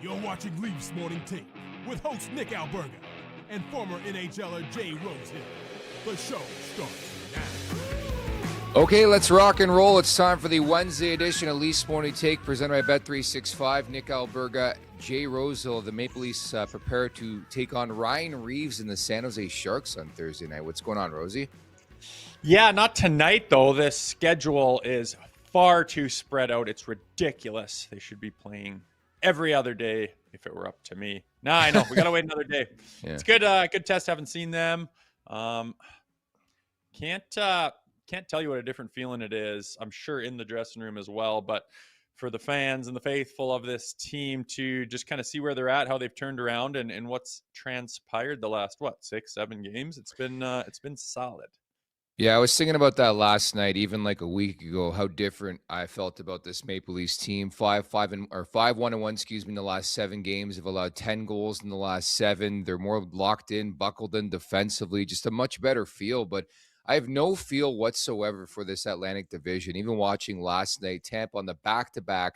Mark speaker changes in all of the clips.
Speaker 1: You're watching Leafs Morning Take with host Nick Alberga and former NHLer Jay Rosehill. The show starts now.
Speaker 2: Okay, let's rock and roll. It's time for the Wednesday edition of Leafs Morning Take presented by Bet365. Nick Alberga, Jay Rosehill. The Maple Leafs prepare to take on Ryan Reaves and the San Jose Sharks on Thursday night. What's going on, Rosie?
Speaker 3: Yeah, not tonight, though. This schedule is far too spread out. It's ridiculous. They should be playing every other day if it were up to me. Nah, I know. We got to wait another day. Yeah. It's good. Good test. Haven't seen them. Can't tell you what a different feeling it is. I'm sure in the dressing room as well. But for the fans and the faithful of this team to just kind of see where they're at, how they've turned around, and what's transpired the last 6-7 games, it's been solid.
Speaker 2: Yeah, I was thinking about that last night, even like a week ago, how different I felt about this Maple Leafs team. 5-1-1, in the last 7 games. They've allowed 10 goals in the last 7. They're more locked in, buckled in defensively, just a much better feel. But I have no feel whatsoever for this Atlantic division. Even watching last night, Tampa on the back-to-back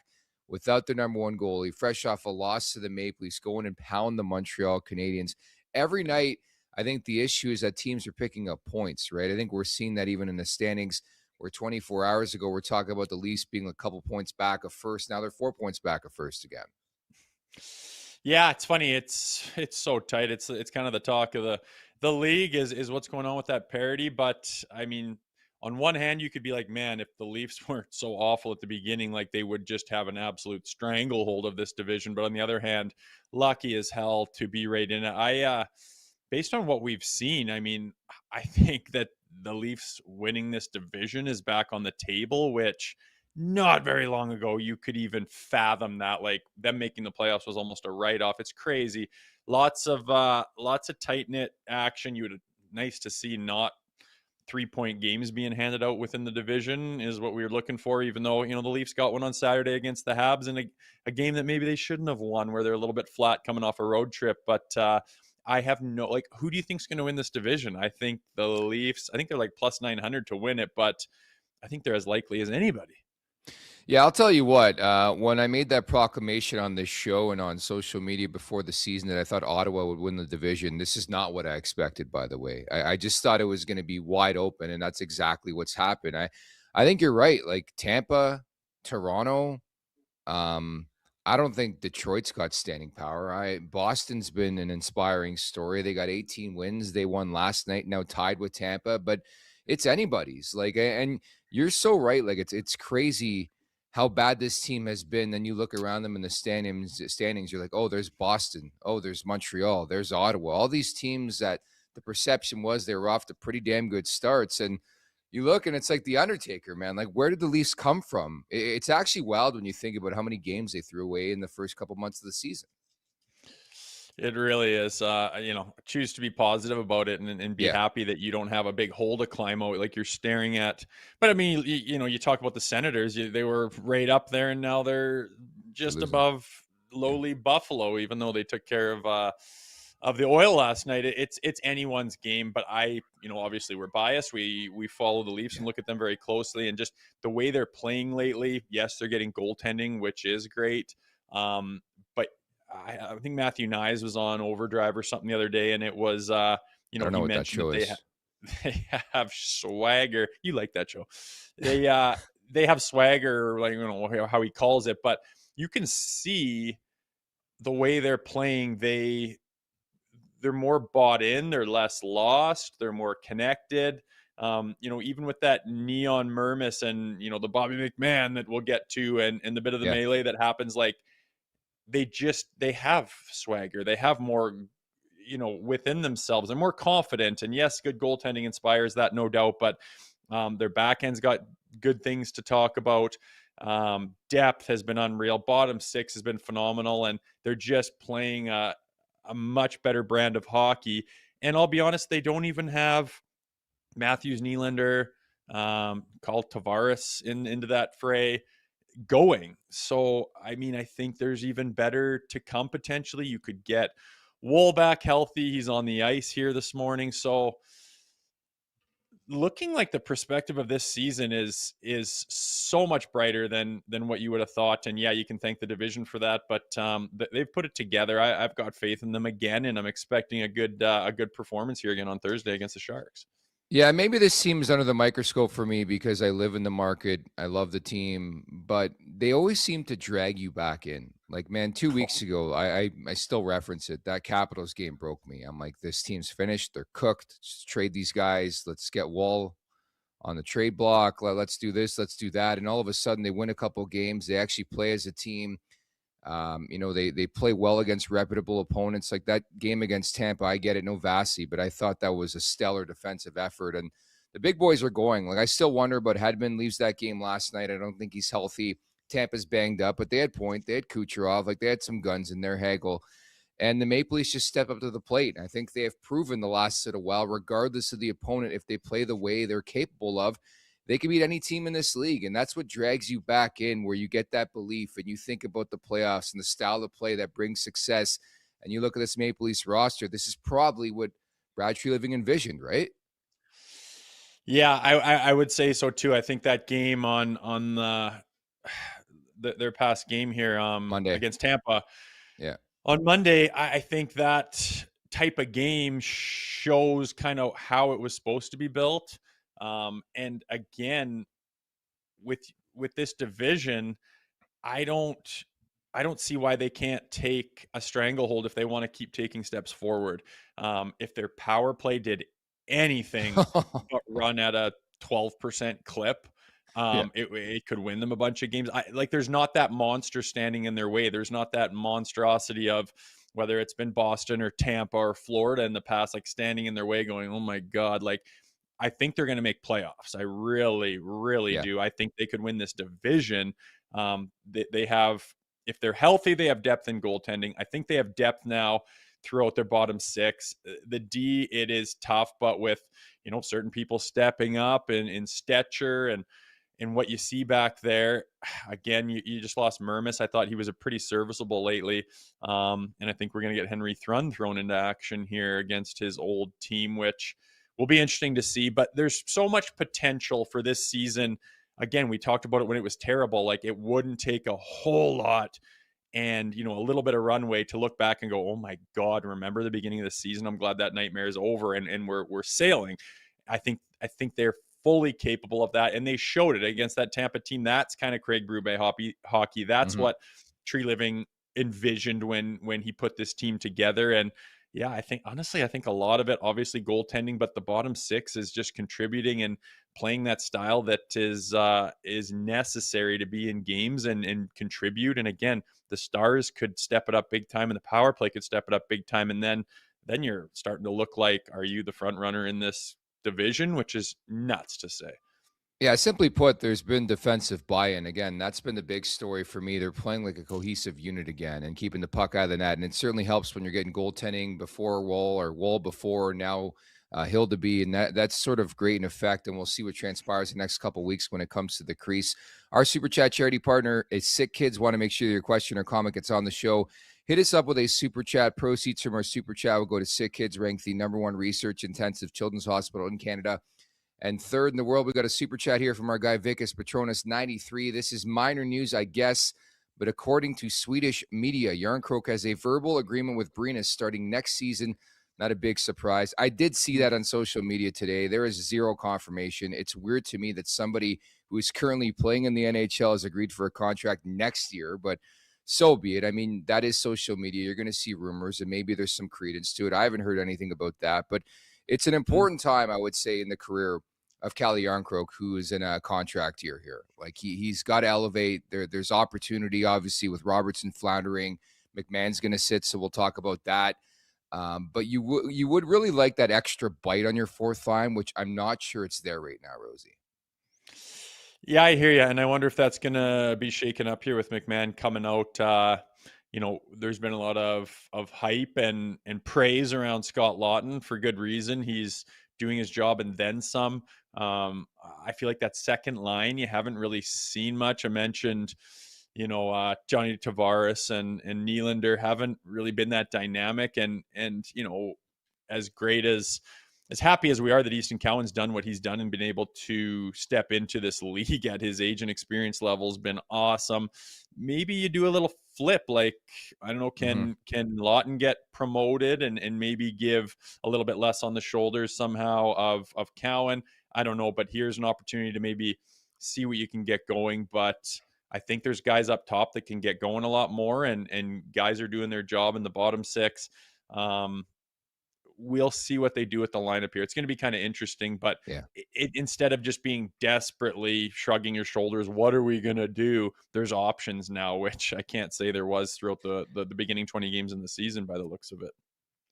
Speaker 2: without their number one goalie, fresh off a loss to the Maple Leafs, going and pound the Montreal Canadiens. Every night, I think the issue is that teams are picking up points, right? I think we're seeing that even in the standings where 24 hours ago, we're talking about the Leafs being a couple points back of first. Now they're 4 points back of first again.
Speaker 3: Yeah, it's funny. It's so tight. It's kind of the talk of the league is what's going on with that parity. But I mean, on one hand, you could be like, man, if the Leafs weren't so awful at the beginning, like they would just have an absolute stranglehold of this division. But on the other hand, lucky as hell to be right in it. Based on what we've seen, I mean, I think that the Leafs winning this division is back on the table, which not very long ago you could even fathom that. Like them making the playoffs was almost a write-off. It's crazy. Lots of tight-knit action. Nice to see not 3-point games being handed out within the division is what we were looking for, even though, the Leafs got one on Saturday against the Habs in a game that maybe they shouldn't have won, where they're a little bit flat coming off a road trip. But I have who do you think's going to win this division? I think the Leafs, I think they're like plus 900 to win it, but I think they're as likely as anybody.
Speaker 2: Yeah, I'll tell you what, when I made that proclamation on this show and on social media before the season that I thought Ottawa would win the division, this is not what I expected, by the way. I just thought it was going to be wide open, and that's exactly what's happened. I think you're right. Like Tampa, Toronto, I don't think Detroit's got standing power. Boston's been an inspiring story. They got 18 wins. They won last night, now tied with Tampa, but it's anybody's. And you're so right. Like it's crazy how bad this team has been. Then you look around them in the standings, you're like, oh, there's Boston. Oh, there's Montreal. There's Ottawa. All these teams that the perception was they were off to pretty damn good starts. And you look and it's like the Undertaker, man. Like, where did the Leafs come from? It's actually wild when you think about how many games they threw away in the first couple months of the season.
Speaker 3: It really is. Choose to be positive about it and be happy that you don't have a big hole to climb out like you're staring at. But I mean, you talk about the Senators. They were right up there, and now they're just above lowly Buffalo, even though they took care of the Oil last night. It's anyone's game, but obviously we're biased. We follow the Leafs and look at them very closely, and just the way they're playing lately. Yes, they're getting goaltending, which is great. But I think Matthew Nyes was on Overdrive or something the other day, and it was
Speaker 2: I don't know what that show is.
Speaker 3: They have swagger. You like that show? They have swagger, like how he calls it, but you can see the way they're playing. They're more bought in. They're less lost. They're more connected. Even with that Neon Mermis and, the Bobby McMann that we'll get to and the bit of the melee that happens, like they have swagger. They have more, within themselves. They're more confident. And yes, good goaltending inspires that, no doubt. But their backend's got good things to talk about. Depth has been unreal. Bottom six has been phenomenal. And they're just playing a much better brand of hockey. And I'll be honest, they don't even have Matthews, Nylander, Carl Tavares into that fray going. So, I mean, I think there's even better to come potentially. You could get Wool back healthy. He's on the ice here this morning. So looking like the perspective of this season is so much brighter than what you would have thought. And yeah, you can thank the division for that, but they've put it together. I've got faith in them again, and I'm expecting a good performance here again on Thursday against the Sharks.
Speaker 2: Yeah, maybe this seems under the microscope for me because I live in the market. I love the team, but they always seem to drag you back in. Like, man, 2 weeks ago, I still reference it. That Capitals game broke me. I'm like, this team's finished. They're cooked. Just trade these guys. Let's get Wall on the trade block. Let's do this. Let's do that. And all of a sudden, they win a couple games. They actually play as a team. They play well against reputable opponents. Like that game against Tampa, I get it, no Vasi, but I thought that was a stellar defensive effort. And the big boys are going. Like I still wonder about Hedman leaves that game last night. I don't think he's healthy. Tampa's banged up, but they had Point, they had Kucherov, like they had some guns in their Hagel. And the Maple Leafs just step up to the plate. And I think they have proven the last little while, regardless of the opponent, if they play the way they're capable of, they can beat any team in this league. And that's what drags you back in, where you get that belief and you think about the playoffs and the style of play that brings success. And you look at this Maple Leafs roster, this is probably what Brad Treliving envisioned, right?
Speaker 3: Yeah, I would say so too. I think that game on their past game here
Speaker 2: Monday
Speaker 3: against Tampa,
Speaker 2: yeah,
Speaker 3: on Monday, I think that type of game shows kind of how it was supposed to be built. And again, with this division, I don't see why they can't take a stranglehold if they want to keep taking steps forward. If their power play did anything but run at a 12% clip, it could win them a bunch of games. There's not that monster standing in their way. There's not that monstrosity of whether it's been Boston or Tampa or Florida in the past, like standing in their way going, oh my God, like I think they're going to make playoffs. I really, really do. I think they could win this division. They have, if they're healthy, they have depth in goaltending. I think they have depth now throughout their bottom six. The D, it is tough, but with, certain people stepping up in stature and what you see back there, again, you just lost Mermis. I thought he was a pretty serviceable lately. And I think we're going to get Henry Thrun thrown into action here against his old team, which will be interesting to see. But there's so much potential for this season. Again, we talked about it when it was terrible. Like it wouldn't take a whole lot and, a little bit of runway to look back and go, oh my God, remember the beginning of the season? I'm glad that nightmare is over and we're sailing. I think they're fully capable of that. And they showed it against that Tampa team. That's kind of Craig Berube hockey. That's what Treliving envisioned when he put this team together. And yeah, I think a lot of it, obviously goaltending, but the bottom six is just contributing and playing that style that is necessary to be in games and contribute. And again, the Stars could step it up big time and the power play could step it up big time. And then you're starting to look like, are you the front runner in this division, which is nuts to say.
Speaker 2: Yeah, simply put, there's been defensive buy-in. Again, that's been the big story for me. They're playing like a cohesive unit again and keeping the puck out of the net. And it certainly helps when you're getting goaltending before Wall or Wall before now Hildeby. And that's sort of great in effect. And we'll see what transpires the next couple of weeks when it comes to the crease. Our Super Chat charity partner is Sick Kids. Want to make sure your question or comment gets on the show. Hit us up with a Super Chat. Proceeds from our Super Chat will go to Sick Kids, ranked the #1 research-intensive children's hospital in Canada. And third in the world, we got a Super Chat here from our guy Vikas Petronas 93. This is minor news, I guess, but according to Swedish media, Järnkrok has a verbal agreement with Brynäs starting next season. Not a big surprise. I did see that on social media today. There is zero confirmation. It's weird to me that somebody who is currently playing in the NHL has agreed for a contract next year, but so be it. I mean, that is social media. You're going to see rumors, and maybe there's some credence to it. I haven't heard anything about that, but it's an important time, I would say, in the career of Calle Järnkrok, who is in a contract year here. Like he's got to elevate. There's opportunity, obviously, with Robertson floundering. McMann's going to sit, so we'll talk about that. But you would really like that extra bite on your fourth line, which I'm not sure it's there right now, Rosie.
Speaker 3: Yeah, I hear you, and I wonder if that's going to be shaken up here with McMann coming out. There's been a lot of hype and praise around Scott Lawton for good reason. He's doing his job and then some. I feel like that second line, you haven't really seen much. I mentioned, Johnny Tavares and Nylander haven't really been that dynamic. And as great as as happy as we are that Easton Cowan's done what he's done and been able to step into this league at his age and experience level has been awesome. Maybe you do a little flip, like, I don't know, can Lawton get promoted and maybe give a little bit less on the shoulders somehow of Cowan? I don't know, but here's an opportunity to maybe see what you can get going. But I think there's guys up top that can get going a lot more, and guys are doing their job in the bottom six. We'll see what they do with the lineup here. It's going to be kind of interesting, but
Speaker 2: Yeah.
Speaker 3: Instead of just being desperately shrugging your shoulders, what are we going to do? There's options now, which I can't say there was throughout the beginning 20 games in the season by the looks of it.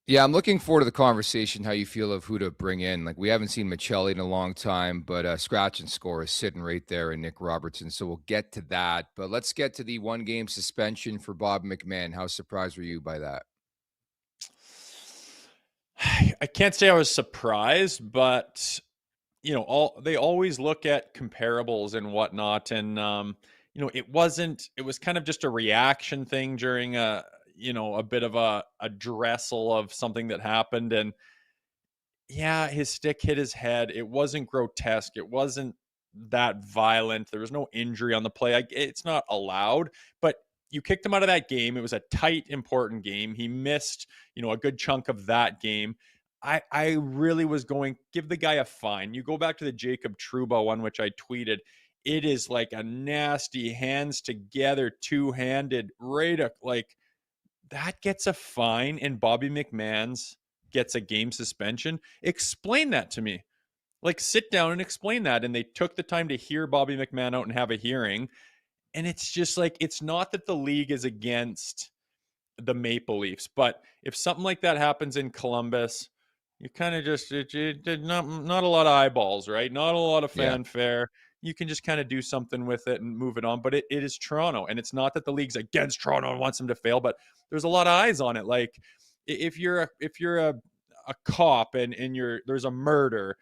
Speaker 2: Yeah, I'm looking forward to the conversation, how you feel of who to bring in. Like, we haven't seen Michelli in a long time, but Scratch and Score is sitting right there in Nick Robertson, so we'll get to that. But let's get to the one-game suspension for Bob McMann. How surprised were you by that?
Speaker 3: I can't say I was surprised, but they always look at comparables and whatnot, and it was kind of just a reaction thing during a bit of a dressel of something that happened, and yeah, his stick hit his head. It wasn't grotesque. It wasn't that violent. There was no injury on the play. It's not allowed, but you kicked him out of that game. It was a tight, important game. He missed, a good chunk of that game. I really was going, give the guy a fine. You go back to the Jacob Trouba one, which I tweeted. It is like a nasty hands together, two-handed, like that gets a fine, and Bobby McMann's gets a game suspension. Explain that to me. Like, sit down and explain that. And they took the time to hear Bobby McMann out and have a hearing. And it's just like, it's not that the league is against the Maple Leafs, but if something like that happens in Columbus, you kind of just not a lot of eyeballs, right? Not a lot of fanfare. You can just kind of do something with it and move it on. But it is Toronto, and it's not that the league's against Toronto and wants them to fail, but there's a lot of eyes on it. Like, if you're a cop and there's a murder,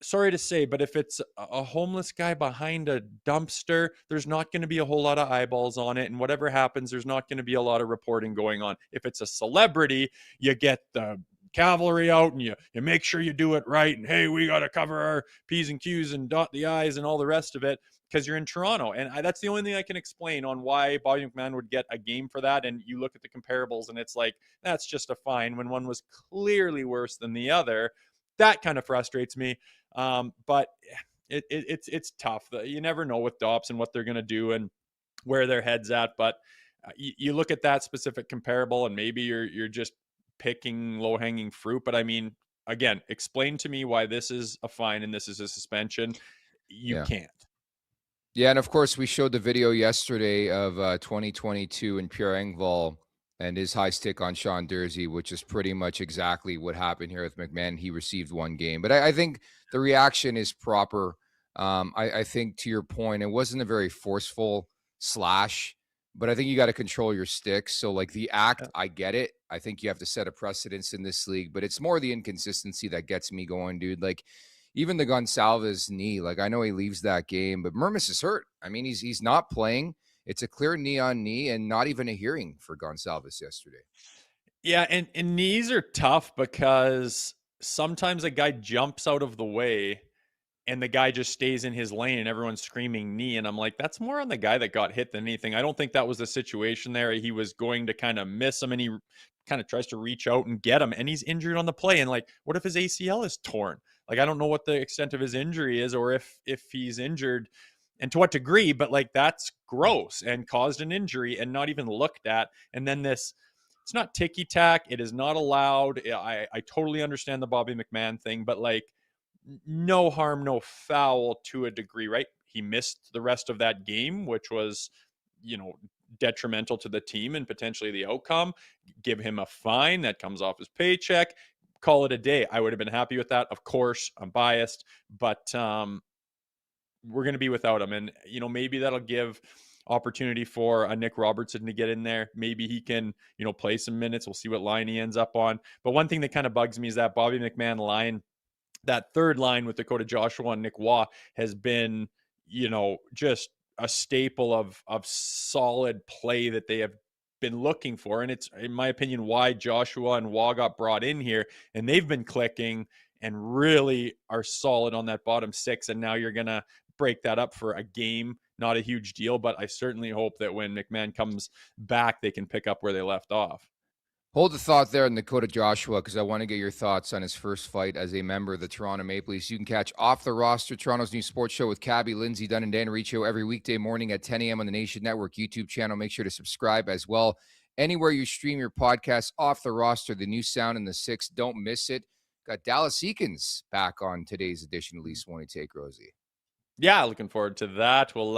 Speaker 3: sorry to say, but if it's a homeless guy behind a dumpster, there's not going to be a whole lot of eyeballs on it. And whatever happens, there's not going to be a lot of reporting going on. If it's a celebrity, you get the cavalry out and you make sure you do it right. And hey, we got to cover our P's and Q's and dot the I's and all the rest of it because you're in Toronto. And that's the only thing I can explain on why Bobby McMann would get a game for that. And you look at the comparables and it's like, that's just a fine when one was clearly worse than the other. That kind of frustrates me. But it's tough. You never know with Dops and what they're going to do and where their head's at. But you look at that specific comparable and maybe you're just picking low-hanging fruit. But I mean, again, explain to me why this is a fine and this is a suspension. You can't.
Speaker 2: Yeah, and of course, we showed the video yesterday of 2022 and Pierre Engvall and his high stick on Sean Durzi, which is pretty much exactly what happened here with McMahon. He received one game. But I think the reaction is proper. I think, to your point, it wasn't a very forceful slash, but I think you got to control your sticks. So, like, the act, I get it. I think you have to set a precedence in this league, but it's more the inconsistency that gets me going, dude. Like, even the Gonsalves knee, like, I know he leaves that game, but Mermis is hurt. I mean, he's not playing. It's a clear knee on knee and not even a hearing for Gonsalves yesterday.
Speaker 3: Yeah, and knees are tough because sometimes a guy jumps out of the way and the guy just stays in his lane and everyone's screaming knee. And I'm like, that's more on the guy that got hit than anything. I don't think that was the situation there. He was going to kind of miss him and he kind of tries to reach out and get him and he's injured on the play. And like, what if his ACL is torn? Like, I don't know what the extent of his injury is or if he's injured and to what degree, but like, that's gross and caused an injury and not even looked at. And then it's not ticky-tack. It is not allowed. I totally understand the Bobby McMann thing, but like, no harm, no foul to a degree, right? He missed the rest of that game, which was, detrimental to the team and potentially the outcome. Give him a fine that comes off his paycheck. Call it a day. I would have been happy with that. Of course, I'm biased, but we're going to be without him. And, maybe that'll give opportunity for a Nick Robertson to get in there. Maybe he can, play some minutes. We'll see what line he ends up on. But one thing that kind of bugs me is that Bobby McMann line, that third line with Dakota Joshua and Nick Waugh has been, just a staple of solid play that they have been looking for. And it's, in my opinion, why Joshua and Waugh got brought in here and they've been clicking. and really are solid on that bottom six. And now you're going to break that up for a game. Not a huge deal, but I certainly hope that when McMann comes back, they can pick up where they left off.
Speaker 2: Hold the thought there on Dakota Joshua, because I want to get your thoughts on his first fight as a member of the Toronto Maple Leafs. You can catch Off the Roster, Toronto's new sports show with Cabby, Lindsay Dunn, and Dan Riccio every weekday morning at 10 a.m. on the Nation Network YouTube channel. Make sure to subscribe as well. Anywhere you stream your podcast, Off the Roster, the new sound in the six. Don't miss it. Got Dallas Eakins back on today's edition of Leafs Morning Take, Rosie.
Speaker 3: Yeah, looking forward to that. We'll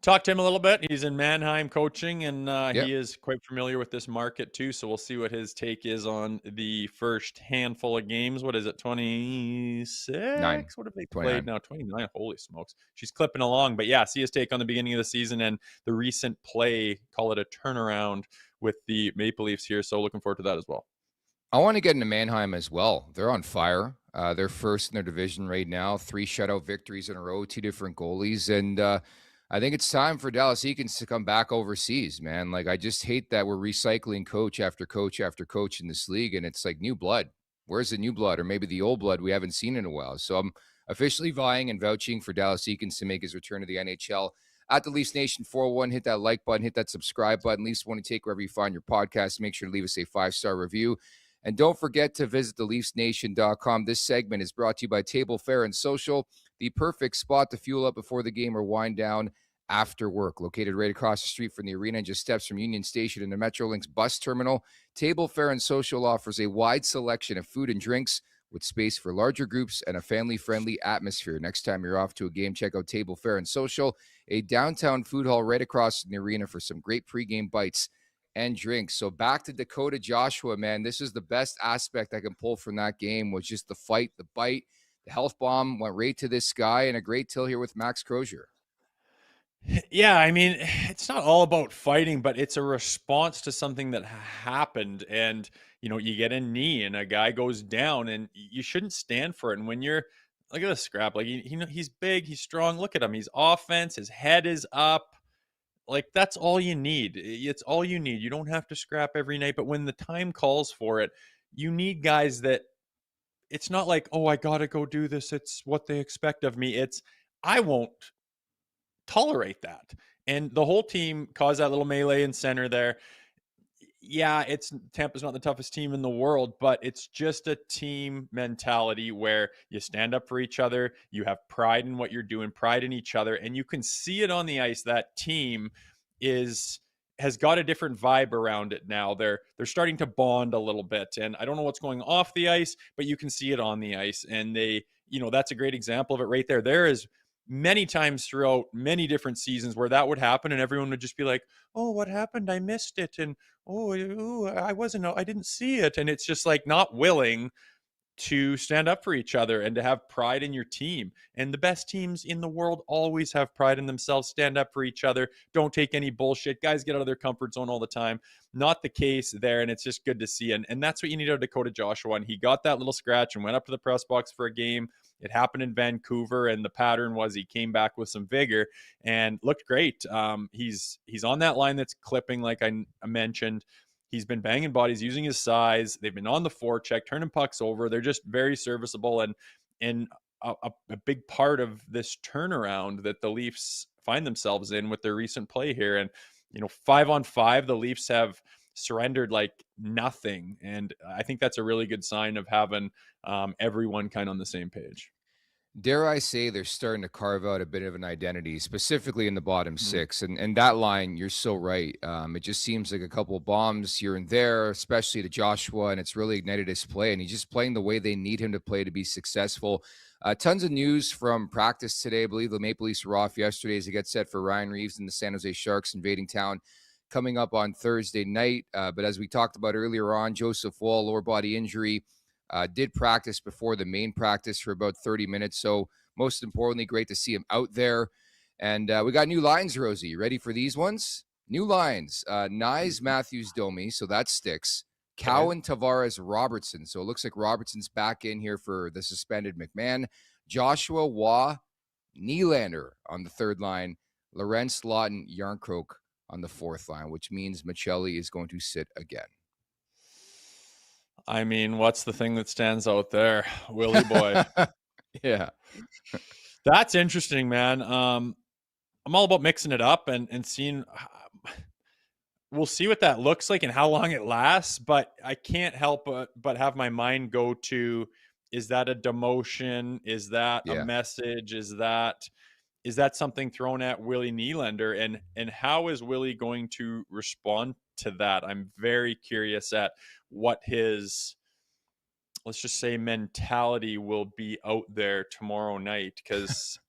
Speaker 3: talk to him a little bit. He's in Mannheim coaching, and he is quite familiar with this market too. So we'll see what his take is on the first handful of games. What is it, 26? What have they 29. Played now? 29. Holy smokes. She's clipping along. But yeah, see his take on the beginning of the season and the recent play, call it a turnaround with the Maple Leafs here. So looking forward to that as well.
Speaker 2: I want to get into Mannheim as well. They're on fire. They're first in their division right now. 3 shutout victories in a row, 2 different goalies. And I think it's time for Dallas Eakins to come back overseas, man. Like, I just hate that we're recycling coach after coach after coach in this league, and it's like new blood. Where's the new blood, or maybe the old blood we haven't seen in a while? So I'm officially vying and vouching for Dallas Eakins to make his return to the NHL. At the Leafs Nation 401, hit that like button, hit that subscribe button. Leafs Want to Take wherever you find your podcast. Make sure to leave us a 5-star review. And don't forget to visit theleafsnation.com. This segment is brought to you by Table Fare and Social, the perfect spot to fuel up before the game or wind down after work. Located right across the street from the arena and just steps from Union Station and the Metrolinx bus terminal, Table Fare and Social offers a wide selection of food and drinks with space for larger groups and a family-friendly atmosphere. Next time you're off to a game, check out Table Fare and Social, a downtown food hall right across from the arena for some great pregame bites and drinks. So back to Dakota Joshua, man. This is the best aspect I can pull from that game, was just the fight, the bite. The health bomb went right to this guy, and a great till here with Max Crozier.
Speaker 3: Yeah, I mean, it's not all about fighting, but it's a response to something that happened. And, you know, you get a knee and a guy goes down, and you shouldn't stand for it. And when you're, look at the scrap, like, he's big, he's strong. Look at him. He's offense. His head is up. Like, that's all you need. It's all you need. You don't have to scrap every night, but when the time calls for it, you need guys that it's not like, oh, I got to go do this. It's what they expect of me. It's, I won't tolerate that. And the whole team caused that little melee in center there. Yeah, Tampa's not the toughest team in the world, but it's just a team mentality where you stand up for each other. You have pride in what you're doing, pride in each other, and you can see it on the ice. That team has got a different vibe around it now. They're starting to bond a little bit, and I don't know what's going off the ice, but you can see it on the ice. And they, that's a great example of it right there. There is many times throughout many different seasons where that would happen, and everyone would just be like, oh, what happened? I missed it. And I didn't see it. And it's just like not willing to stand up for each other and to have pride in your team. And the best teams in the world always have pride in themselves, stand up for each other, don't take any bullshit. Guys get out of their comfort zone all the time. Not the case there, and it's just good to see. And that's what you need out of Dakota Joshua. And he got that little scratch and went up to the press box for a game. It happened in Vancouver, and the pattern was he came back with some vigor and looked great. He's on that line that's clipping, like I mentioned. He's been banging bodies, using his size. They've been on the forecheck, turning pucks over. They're just very serviceable, and a big part of this turnaround that the Leafs find themselves in with their recent play here. And 5-on-5, the Leafs have surrendered like nothing, and I think that's a really good sign of having everyone kind of on the same page.
Speaker 2: Dare I say they're starting to carve out a bit of an identity, specifically in the bottom six. And that line, you're so right. It just seems like a couple of bombs here and there, especially to Joshua, and it's really ignited his play. And he's just playing the way they need him to play to be successful. Tons of news from practice today. I believe the Maple Leafs were off yesterday as they get set for Ryan Reaves and the San Jose Sharks invading town coming up on Thursday night. But as we talked about earlier on, Joseph Woll, lower body injury, did practice before the main practice for about 30 minutes. So most importantly, great to see him out there. And we got new lines, Rosie. You ready for these ones? New lines. Nyes, Matthews, Domi. So that sticks. Cowan, Tavares, Robertson. So it looks like Robertson's back in here for the suspended McMann. Joshua, Waugh, Nylander on the third line. Lorenz, Lawton, Yarncroke on the fourth line, which means Michelli is going to sit again.
Speaker 3: I mean, what's the thing that stands out there? Willie boy.
Speaker 2: Yeah.
Speaker 3: That's interesting, man. I'm all about mixing it up and seeing. We'll see what that looks like and how long it lasts. But I can't help but have my mind go to: is that a demotion? Is that a
Speaker 2: Yeah.
Speaker 3: message? Is that something thrown at Willie Nylander? And how is Willie going to respond to that? I'm very curious at what his, let's just say, mentality will be out there tomorrow night. Because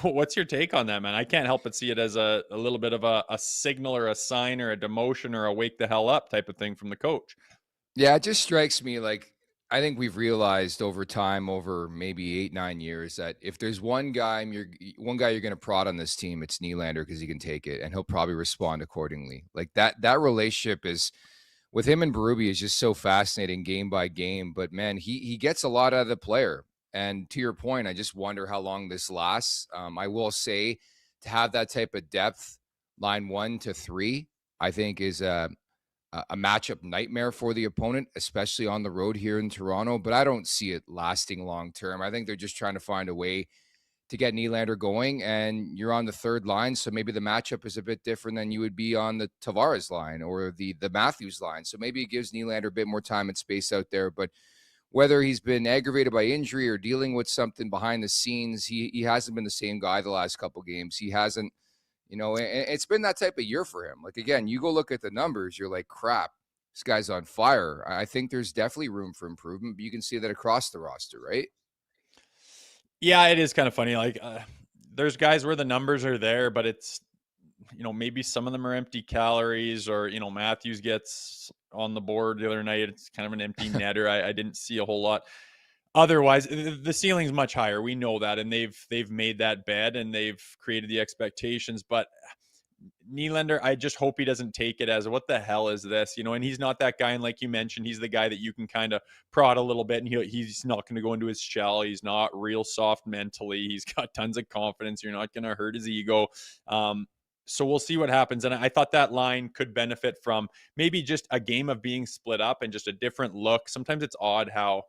Speaker 3: what's your take on that, man? I can't help but see it as a little bit of a signal or a sign or a demotion or a wake the hell up type of thing from the coach.
Speaker 2: Yeah, it just strikes me like I think we've realized over time, over maybe 8, 9 years, that if there's one guy you're going to prod on this team, it's Nylander because he can take it and he'll probably respond accordingly. Like that relationship is with him and Berube is just so fascinating game by game. But man, he gets a lot out of the player. And to your point, I just wonder how long this lasts. I will say to have that type of depth, line 1 to 3, I think is a matchup nightmare for the opponent, especially on the road here in Toronto. But I don't see it lasting long term. I think they're just trying to find a way to get Nylander going, and you're on the third line, so maybe the matchup is a bit different than you would be on the Tavares line or the Matthews line. So maybe it gives Nylander a bit more time and space out there. But whether he's been aggravated by injury or dealing with something behind the scenes, he hasn't been the same guy the last couple games. He hasn't. It's been that type of year for him. Like, again, you go look at the numbers, you're like, crap, this guy's on fire. I think there's definitely room for improvement, but you can see that across the roster, right?
Speaker 3: Yeah, it is kind of funny. Like, there's guys where the numbers are there, but it's, maybe some of them are empty calories, or, Matthews gets on the board the other night. It's kind of an empty netter. I didn't see a whole lot. Otherwise, the ceiling's much higher. We know that, and they've made that bed and they've created the expectations. But Nylander, I just hope he doesn't take it as, what the hell is this? And he's not that guy. And like you mentioned, he's the guy that you can kind of prod a little bit, and he's not going to go into his shell. He's not real soft mentally. He's got tons of confidence. You're not going to hurt his ego. So we'll see what happens. And I thought that line could benefit from maybe just a game of being split up and just a different look. Sometimes it's odd how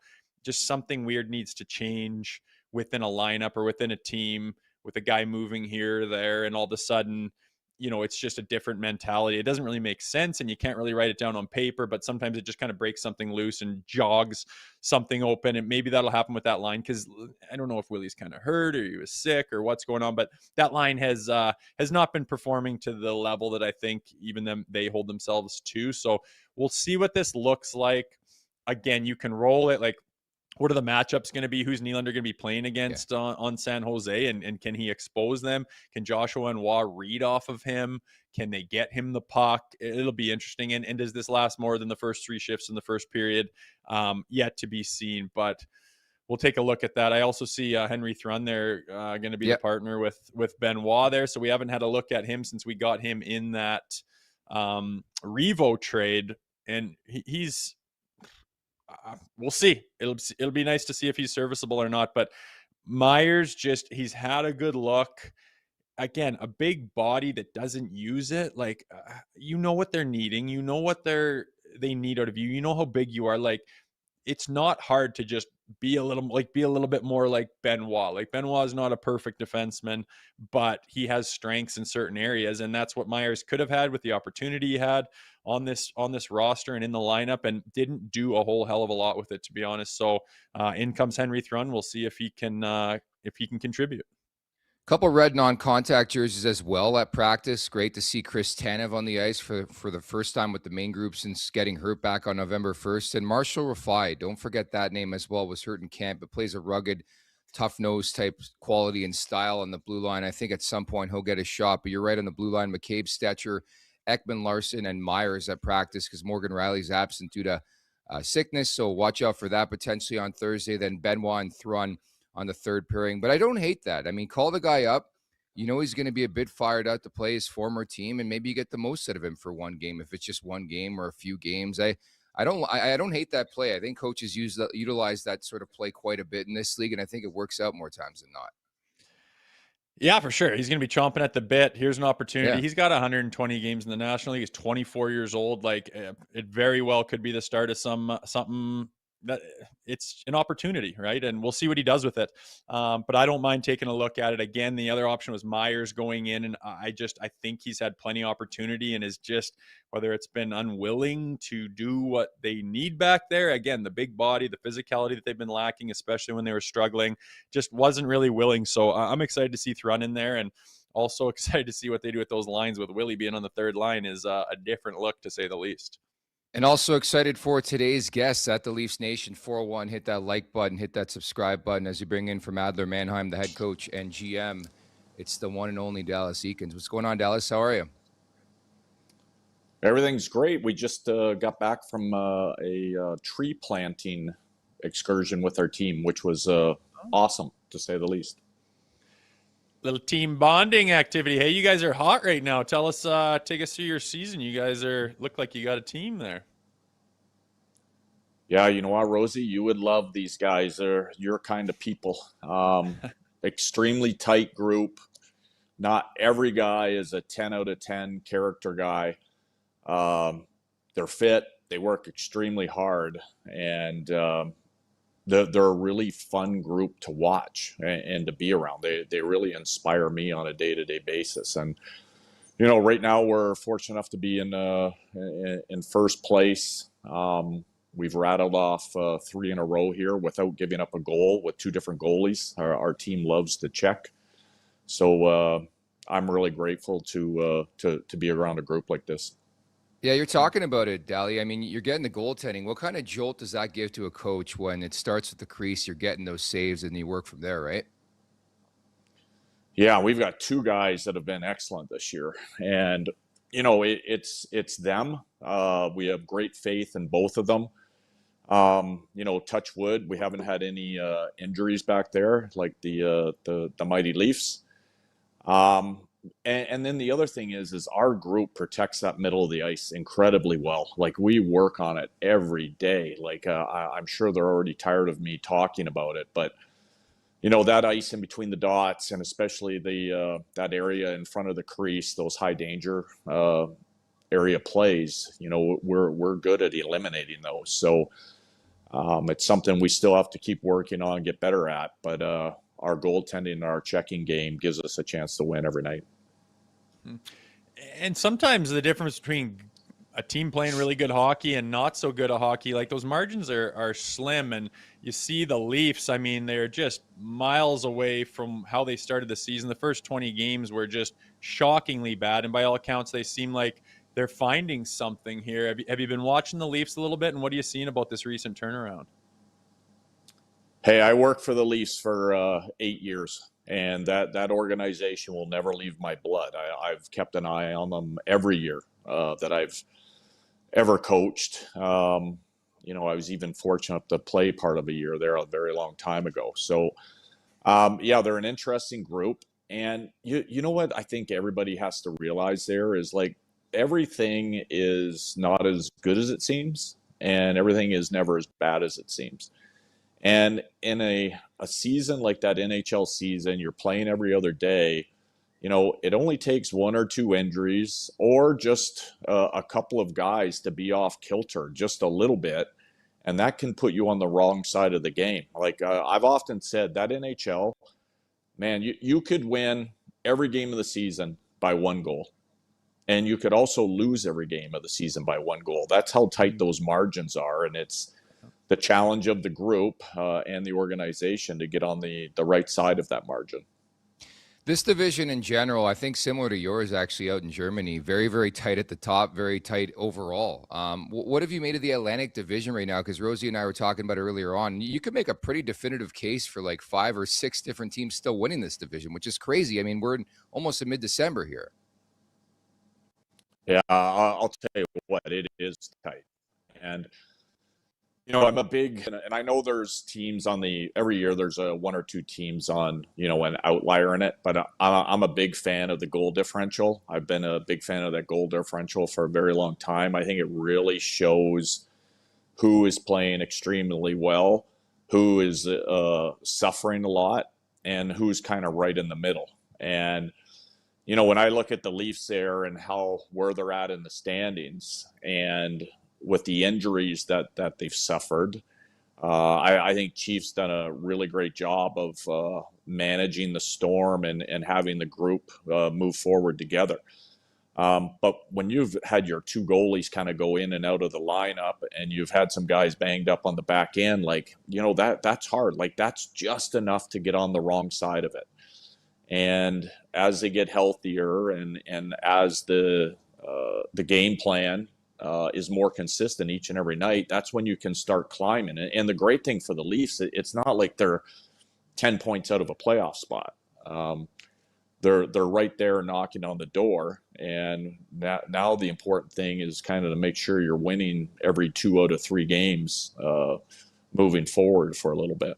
Speaker 3: just something weird needs to change within a lineup or within a team, with a guy moving here or there, and all of a sudden, it's just a different mentality. It doesn't really make sense, and you can't really write it down on paper, but sometimes it just kind of breaks something loose and jogs something open. And maybe that'll happen with that line, because I don't know if Willie's kind of hurt or he was sick or what's going on, but that line has not been performing to the level that I think even they hold themselves to. So we'll see what this looks like. Again, you can roll it like, what are the matchups going to be? Who's Nylander going to be playing against on San Jose? And can he expose them? Can Joshua and Waugh read off of him? Can they get him the puck? It'll be interesting. And does this last more than the first 3 shifts in the first period? Yet to be seen, but we'll take a look at that. I also see Henry Thrun there going to be the partner with Benoit there. So we haven't had a look at him since we got him in that Revo trade. And he's... we'll see. It'll be nice to see if he's serviceable or not. But Myers, he's had a good look. Again, a big body that doesn't use it. Like, what they're needing. You know what they need out of you. You know how big you are. Like, it's not hard to just be a little bit more like Benoit. Like, Benoit is not a perfect defenseman, but he has strengths in certain areas, and that's what Myers could have had with the opportunity he had on this roster and in the lineup, and didn't do a whole hell of a lot with it, to be honest. So in comes Henry Thrun. We'll see if he can contribute.
Speaker 2: Couple red non-contact jerseys as well at practice. Great to see Chris Tanev on the ice for the first time with the main group since getting hurt back on November 1st. And Marshall Rafai, don't forget that name as well, was hurt in camp, but plays a rugged, tough-nosed type quality and style on the blue line. I think at some point he'll get a shot, but you're right on the blue line. McCabe, Stetcher, Ekman Larson, and Myers at practice because Morgan Riley's absent due to sickness. So watch out for that potentially on Thursday. Then Benoit and Thrun on the third pairing. But I don't hate that. I mean, call the guy up. He's going to be a bit fired out to play his former team, and maybe you get the most out of him for one game, if it's just one game or a few games. I don't hate that play. I think coaches utilize that sort of play quite a bit in this league, and I think it works out more times than not.
Speaker 3: Yeah, for sure. He's going to be chomping at the bit. Here's an opportunity.
Speaker 2: Yeah.
Speaker 3: He's got 120 games in the National League. He's 24 years old. Like it very well could be the start of something that it's an opportunity, right? And we'll see what he does with it. But I don't mind taking a look at it again. The other option was Myers going in, and I think he's had plenty of opportunity and is just, whether it's been unwilling to do what they need back there. Again, the big body, the physicality that they've been lacking, especially when they were struggling, just wasn't really willing. So I'm excited to see Thrun in there, and also excited to see what they do with those lines, with Willie being on the third line is a different look, to say the least.
Speaker 2: And also excited for today's guests at the Leafs Nation 401. Hit that like button, hit that subscribe button as you bring in from Adler Mannheim, the head coach and GM. It's the one and only Dallas Eakins. What's going on, Dallas? How are you?
Speaker 4: Everything's great. We just got back from a tree planting excursion with our team, which was awesome, to say the least.
Speaker 3: Little team bonding activity. Hey, you guys are hot right now. Tell us, take us through your season. You guys look like you got a team there.
Speaker 4: Yeah, you know what, Rosie? You would love these guys. They're your kind of people. Extremely tight group. Not every guy is a 10 out of 10 character guy. They're fit. They work extremely hard, and they're a really fun group to watch and to be around. They really inspire me on a day-to-day basis. And you know, right now we're fortunate enough to be in first place. We've rattled off 3 in a row here without giving up a goal with 2 different goalies. Our team loves to check, so I'm really grateful to be around a group like this.
Speaker 2: Yeah, you're talking about it, Dally. I mean, you're getting the goaltending. What kind of jolt does that give to a coach when it starts with the crease, you're getting those saves, and you work from there, right?
Speaker 4: Yeah, we've got 2 guys that have been excellent this year. And, you know, it's them. We have great faith in both of them. You know, touch wood, we haven't had any injuries back there like the mighty Leafs. And then the other thing is our group protects that middle of the ice incredibly well. Like, we work on it every day. Like, I'm sure they're already tired of me talking about it, but you know, that ice in between the dots, and especially that area in front of the crease, those high danger area plays, you know, we're good at eliminating those. So it's something we still have to keep working on and get better at. But our goaltending and our checking game gives us a chance to win every night.
Speaker 3: And sometimes the difference between a team playing really good hockey and not so good at hockey, like, those margins are slim. And you see the Leafs, I mean, they're just miles away from how they started the season. The first 20 games were just shockingly bad, and by all accounts, they seem like they're finding something here. Have you been watching the Leafs a little bit, and what are you seeing about this recent turnaround?
Speaker 4: Hey, I worked for the Leafs for 8 years, and that organization will never leave my blood. I've kept an eye on them every year that I've ever coached. You know, I was even fortunate to play part of a year there a very long time ago. So, yeah, they're an interesting group. And you know what I think everybody has to realize there is, like, everything is not as good as it seems, and everything is never as bad as it seems. And in a season like that NHL season, you're playing every other day. You know, it only takes 1 or 2 injuries or just a couple of guys to be off kilter just a little bit, and that can put you on the wrong side of the game. Like, I've often said, that NHL, man, you could win every game of the season by 1 goal, and you could also lose every game of the season by 1 goal. That's how tight those margins are, and it's the challenge of the group and the organization to get on the right side of that margin.
Speaker 2: This division in general, I think similar to yours actually out in Germany, very, very tight at the top, very tight overall. What have you made of the Atlantic division right now? Because Rosie and I were talking about it earlier on. You could make a pretty definitive case for like 5 or 6 different teams still winning this division, which is crazy. I mean, we're almost in mid-December here.
Speaker 4: Yeah, I'll tell you what, it is tight. And you know, I'm a big, and I know there's teams on every year there's 1 or 2 teams on, you know, an outlier in it, but I'm a big fan of the goal differential. I've been a big fan of that goal differential for a very long time. I think it really shows who is playing extremely well, who is suffering a lot, and who's kind of right in the middle. And, you know, when I look at the Leafs there and where they're at in the standings and with the injuries that they've suffered, I think Chiefs done a really great job of managing the storm and having the group move forward together. But when you've had your two goalies kind of go in and out of the lineup and you've had some guys banged up on the back end, like, you know, that's hard. Like, that's just enough to get on the wrong side of it. And as they get healthier and as the game plan is more consistent each and every night, that's when you can start climbing. And the great thing for the Leafs, it's not like they're 10 points out of a playoff spot. They're right there knocking on the door. And now the important thing is kind of to make sure you're winning every 2 out of 3 games moving forward for a little bit.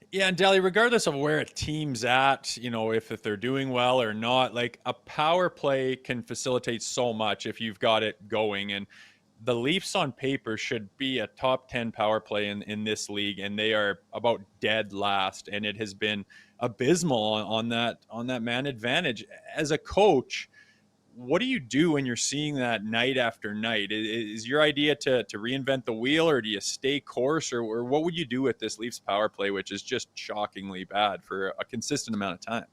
Speaker 3: Yeah, and Dally, regardless of where a team's at, you know, if they're doing well or not, like a power play can facilitate so much if you've got it going. And the Leafs on paper should be a top 10 power play in this league, and they are about dead last. And it has been abysmal on that man advantage. As a coach, what do you do when you're seeing that night after night? Is your idea to reinvent the wheel, or do you stay course, or what would you do with this Leafs power play, which is just shockingly bad for a consistent amount of time?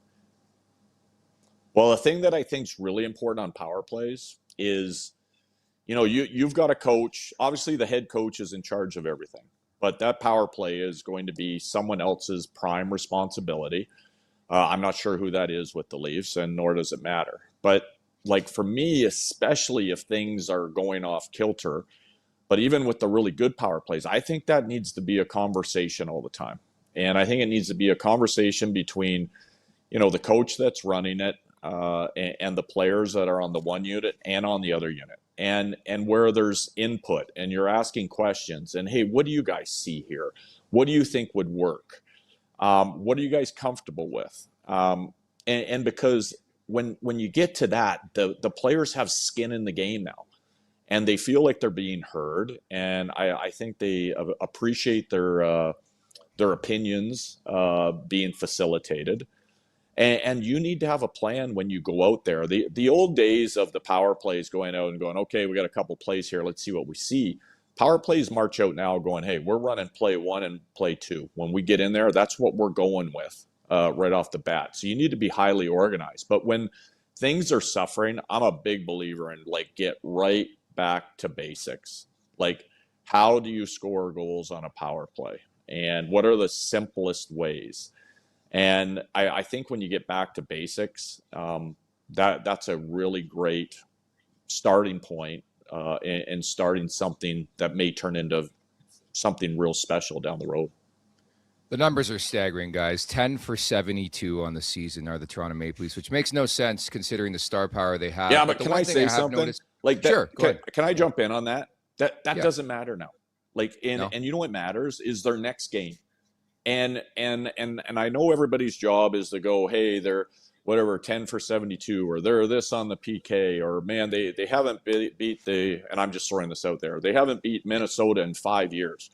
Speaker 4: Well, the thing that I think is really important on power plays is, you know, you've got a coach. Obviously, the head coach is in charge of everything, but that power play is going to be someone else's prime responsibility. I'm not sure who that is with the Leafs, and nor does it matter. But like for me, especially if things are going off kilter, but even with the really good power plays, I think that needs to be a conversation all the time. And I think it needs to be a conversation between, you know, the coach that's running it and the players that are on the one unit and on the other unit. And where there's input and you're asking questions and, hey, what do you guys see here? What do you think would work? What are you guys comfortable with? And because when you get to that, the players have skin in the game now, and they feel like they're being heard. And I think they appreciate their opinions being facilitated. And you need to have a plan when you go out there. The old days of the power plays going out and going, okay, we got a couple plays here, let's see what we see. Power plays march out now going, hey, we're running play 1 and play 2. When we get in there, that's what we're going with. Right off the bat. So you need to be highly organized. But when things are suffering, I'm a big believer in like get right back to basics. Like, how do you score goals on a power play? And what are the simplest ways? And I think when you get back to basics, that's a really great starting point and starting something that may turn into something real special down the road.
Speaker 2: The numbers are staggering, guys. 10 for 72 on the season are the Toronto Maple Leafs, which makes no sense considering the star power they have.
Speaker 4: Yeah, but can I say something? Like that,
Speaker 2: sure,
Speaker 4: can I jump in on that? That doesn't matter now. Like, and you know what matters is their next game. And I know everybody's job is to go, hey, they're whatever 10 for 72, or they're this on the PK, or man, they haven't beat and I'm just throwing this out there. They haven't beat Minnesota in 5 years.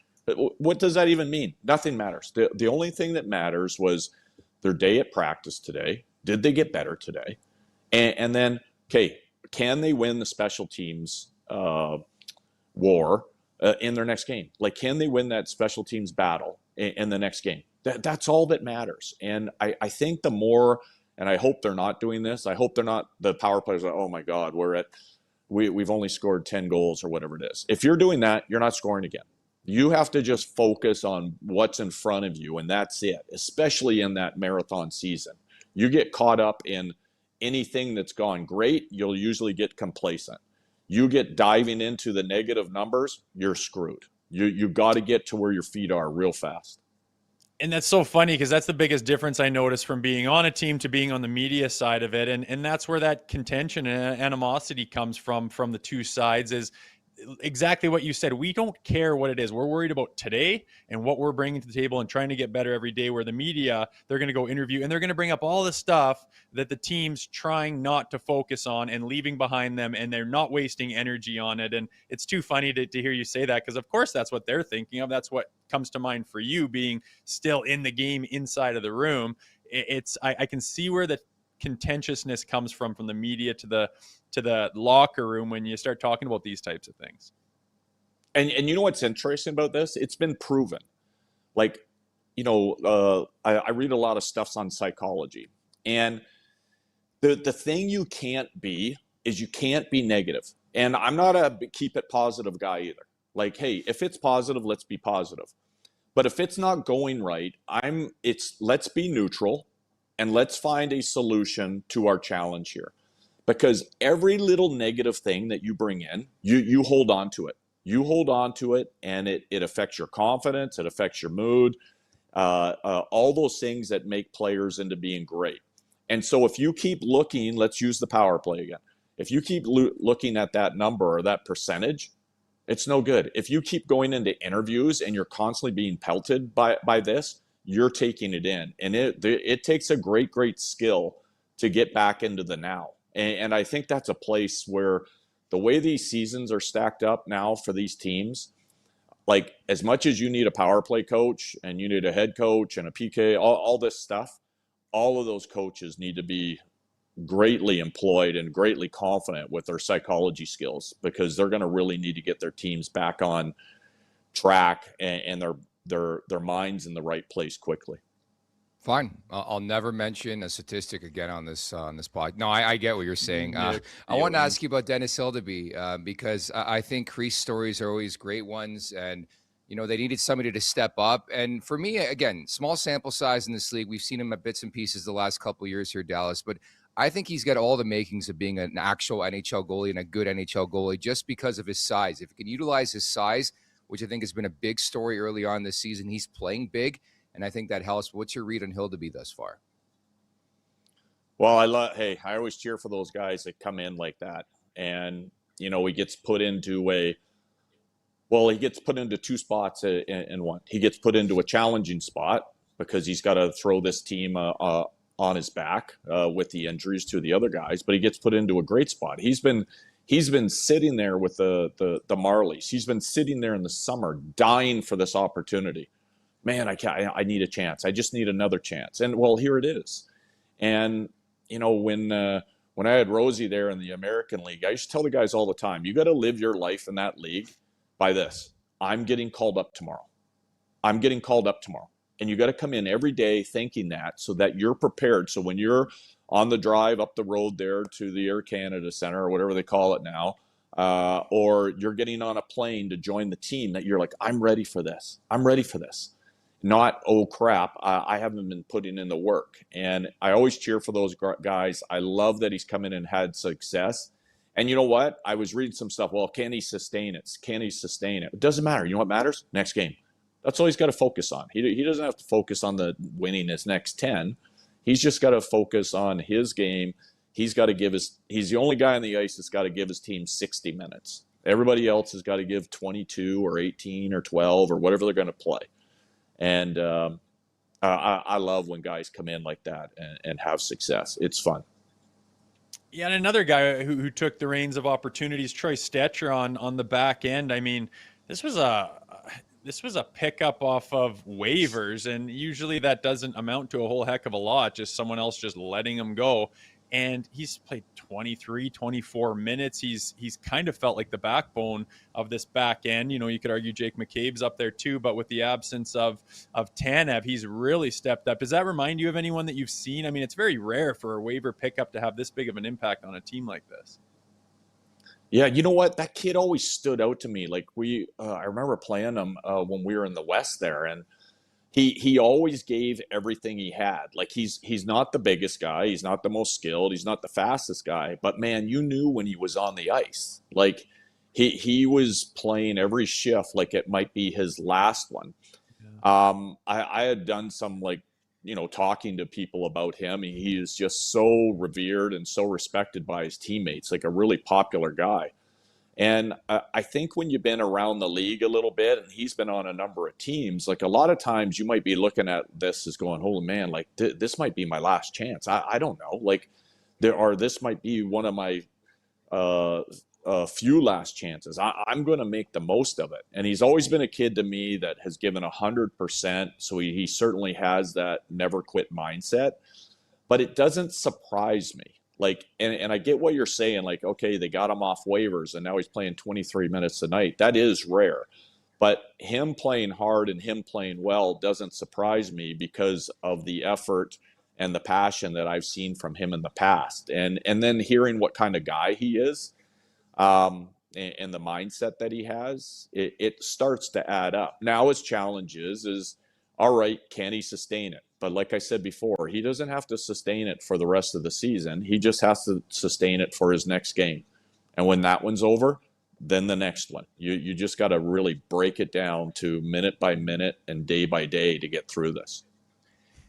Speaker 4: What does that even mean? Nothing matters. The only thing that matters was their day at practice today. Did they get better today? And then, okay, can they win the special teams war in their next game? Like, can they win that special teams battle in the next game? That's all that matters. And I think the more, and I hope they're not doing this. I hope they're not, the power players are, oh my God, we've only scored 10 goals or whatever it is. If you're doing that, you're not scoring again. You have to just focus on what's in front of you, and that's it, especially in that marathon season. You get caught up in anything that's gone great, you'll usually get complacent. You get diving into the negative numbers, you're screwed. You got to get to where your feet are real fast.
Speaker 3: And that's so funny because that's the biggest difference I noticed from being on a team to being on the media side of it. And that's where that contention and animosity comes from the two sides is exactly what you said. We don't care what it is. We're worried about today and what we're bringing to the table and trying to get better every day, where the media, they're going to go interview and they're going to bring up all the stuff that the team's trying not to focus on and leaving behind them, and they're not wasting energy on it. And it's too funny to hear you say that, because of course that's what they're thinking of. That's what comes to mind for you being still in the game inside of the room. I can see where the contentiousness comes from the media to the locker room when you start talking about these types of things.
Speaker 4: And you know what's interesting about this? It's been proven. Like, I read a lot of stuff on psychology, and the thing you can't be is you can't be negative. And I'm not a keep it positive guy either. Like, hey, if it's positive, let's be positive. But if it's not going right, let's be neutral and let's find a solution to our challenge here. Because every little negative thing that you bring in, you hold on to it. You hold on to it, and it affects your confidence. It affects your mood. All those things that make players into being great. And so if you keep looking, let's use the power play again. If you keep looking at that number or that percentage, it's no good. If you keep going into interviews and you're constantly being pelted by this, you're taking it in. And it takes a great, great skill to get back into the now. And I think that's a place where the way these seasons are stacked up now for these teams, like as much as you need a power play coach and you need a head coach and a PK, all this stuff, all of those coaches need to be greatly employed and greatly confident with their psychology skills, because they're going to really need to get their teams back on track and their minds in the right place quickly.
Speaker 2: Fine. I'll never mention a statistic again on this pod. No, I get what you're saying. I want to ask you about Dennis Hildeby because I think crease stories are always great ones, and they needed somebody to step up. And for me, again, small sample size in this league. We've seen him at bits and pieces the last couple of years here, Dallas, but I think he's got all the makings of being an actual NHL goalie and a good NHL goalie just because of his size. If he can utilize his size, which I think has been a big story early on this season, he's playing big. And I think that helps. What's your read on Hildeby thus far?
Speaker 4: Well, I always cheer for those guys that come in like that. And, he gets put into two spots in one. He gets put into a challenging spot because he's got to throw this team on his back with the injuries to the other guys, but he gets put into a great spot. He's been sitting there with the Marlies. He's been sitting there in the summer dying for this opportunity. Man, I need a chance. I just need another chance. And well, here it is. And, when I had Rosie there in the American League, I used to tell the guys all the time, you got to live your life in that league by this. I'm getting called up tomorrow. I'm getting called up tomorrow. And you got to come in every day thinking that so that you're prepared. So when you're on the drive up the road there to the Air Canada Center or whatever they call it now, or you're getting on a plane to join the team, that you're like, I'm ready for this. I'm ready for this. Not, oh, crap, I haven't been putting in the work. And I always cheer for those guys. I love that he's come in and had success. And you know what? I was reading some stuff. Well, can he sustain it? Can he sustain it? It doesn't matter. You know what matters? Next game. That's all he's got to focus on. He doesn't have to focus on the winning his next 10. He's just got to focus on his game. He's got to he's the only guy on the ice that's got to give his team 60 minutes. Everybody else has got to give 22 or 18 or 12 or whatever they're going to play. And I love when guys come in like that and have success. It's fun.
Speaker 3: Yeah, and another guy who took the reins of opportunities, Troy Stetcher on the back end. I mean, this was a pickup off of waivers, and usually that doesn't amount to a whole heck of a lot, just someone else just letting him go. And he's played 23, 24 minutes. He's kind of felt like the backbone of this back end. You could argue Jake McCabe's up there too, but with the absence of Tanev, he's really stepped up. Does that remind you of anyone that you've seen? I mean, it's very rare for a waiver pickup to have this big of an impact on a team like this.
Speaker 4: Yeah, you know what? That kid always stood out to me. Like I remember playing him when we were in the West there, and he always gave everything he had. Like he's not the biggest guy, he's not the most skilled, he's not the fastest guy, but man, you knew when he was on the ice. Like he was playing every shift like it might be his last one. Yeah. I had done some talking to people about him. He is just so revered and so respected by his teammates, like a really popular guy. And I think when you've been around the league a little bit, and he's been on a number of teams, like a lot of times you might be looking at this as going, holy man, like this might be my last chance. I don't know. Like this might be one of my a few last chances. I'm going to make the most of it. And he's always been a kid to me that has given 100%. So he certainly has that never quit mindset, but it doesn't surprise me. Like, and I get what you're saying. Like, okay, they got him off waivers and now he's playing 23 minutes a night. That is rare, but him playing hard and him playing well doesn't surprise me because of the effort and the passion that I've seen from him in the past. And then hearing what kind of guy he is, and the mindset that he has, it starts to add up. Now his challenge is, all right, can he sustain it? But like I said before, he doesn't have to sustain it for the rest of the season. He just has to sustain it for his next game. And when that one's over, then the next one. You just got to really break it down to minute by minute and day by day to get through this.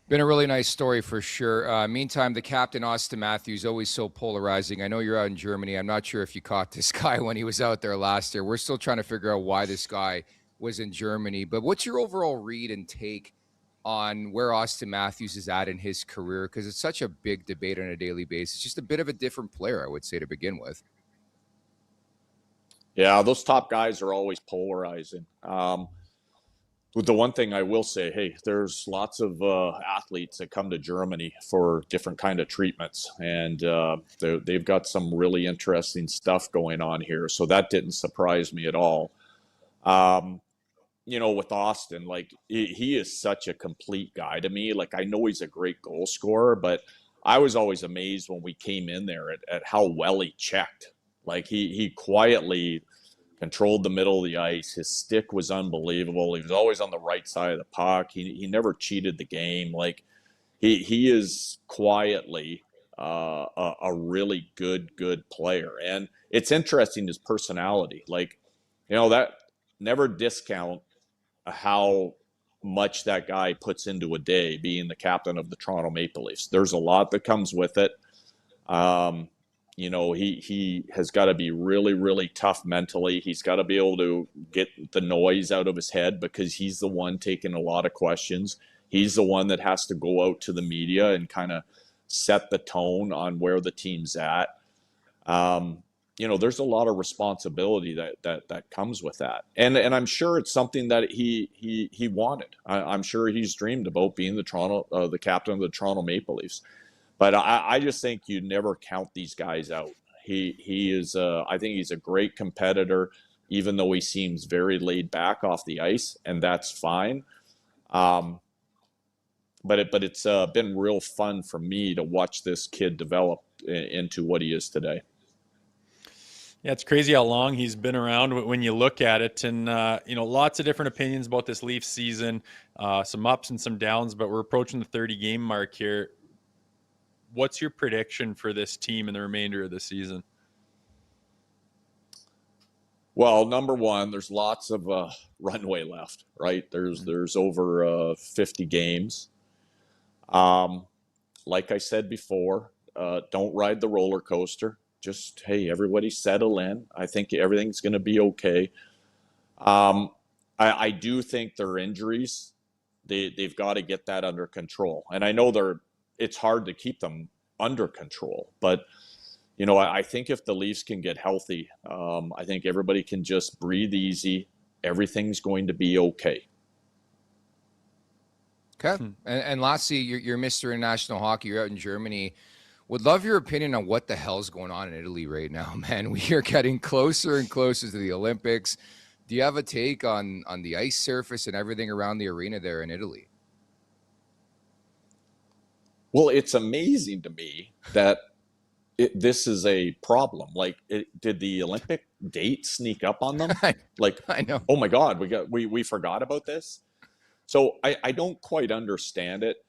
Speaker 2: Been a really nice story for sure. Meantime, the captain, Austin Matthews, always so polarizing. I know you're out in Germany. I'm not sure if you caught this guy when he was out there last year. We're still trying to figure out why this guy was in Germany. But what's your overall read and take on where Austin Matthews is at in his career? Because it's such a big debate on a daily basis. Just a bit of a different player, I would say, to begin with.
Speaker 4: Yeah, those top guys are always polarizing. The one thing I will say, hey, there's lots of athletes that come to Germany for different kind of treatments, and they've got some really interesting stuff going on here. So that didn't surprise me at all. With Austin, like he is such a complete guy to me. Like I know he's a great goal scorer, but I was always amazed when we came in there at how well he checked. Like he quietly controlled the middle of the ice. His stick was unbelievable. He was always on the right side of the puck. He never cheated the game. Like he is quietly a really good player. And it's interesting, his personality. Like, that never discount how much that guy puts into a day being the captain of the Toronto Maple Leafs. There's a lot that comes with it. He has got to be really, really tough mentally. He's got to be able to get the noise out of his head because he's the one taking a lot of questions. He's the one that has to go out to the media and kind of set the tone on where the team's at. There's a lot of responsibility that comes with that. And I'm sure it's something that he wanted. I'm sure he's dreamed about being the captain of the Toronto Maple Leafs. But I just think you never count these guys out. He is, I think he's a great competitor, even though he seems very laid back off the ice, and that's fine. But it's been real fun for me to watch this kid develop into what he is today.
Speaker 3: Yeah, it's crazy how long he's been around when you look at it. And, lots of different opinions about this Leafs season, some ups and some downs, but we're approaching the 30-game mark here. What's your prediction for this team in the remainder of the season?
Speaker 4: Well, number one, there's lots of runway left, right? There's over 50 games. Like I said before, don't ride the roller coaster. Just, hey, everybody settle in. I think everything's going to be okay. I do think their injuries, they've got to get that under control. And I know it's hard to keep them under control, but I think if the Leafs can get healthy, I think everybody can just breathe easy. Everything's going to be okay.
Speaker 2: Okay. And lastly, you're Mr. International Hockey. You're out in Germany. Would love your opinion on what the hell's going on in Italy right now, man. We are getting closer and closer to the Olympics. Do you have a take on the ice surface and everything around the arena there in Italy?
Speaker 4: Well, it's amazing to me that this is a problem. Like, did the Olympic date sneak up on them? Like,
Speaker 2: I know.
Speaker 4: Oh my God, we forgot about this. So I don't quite understand it.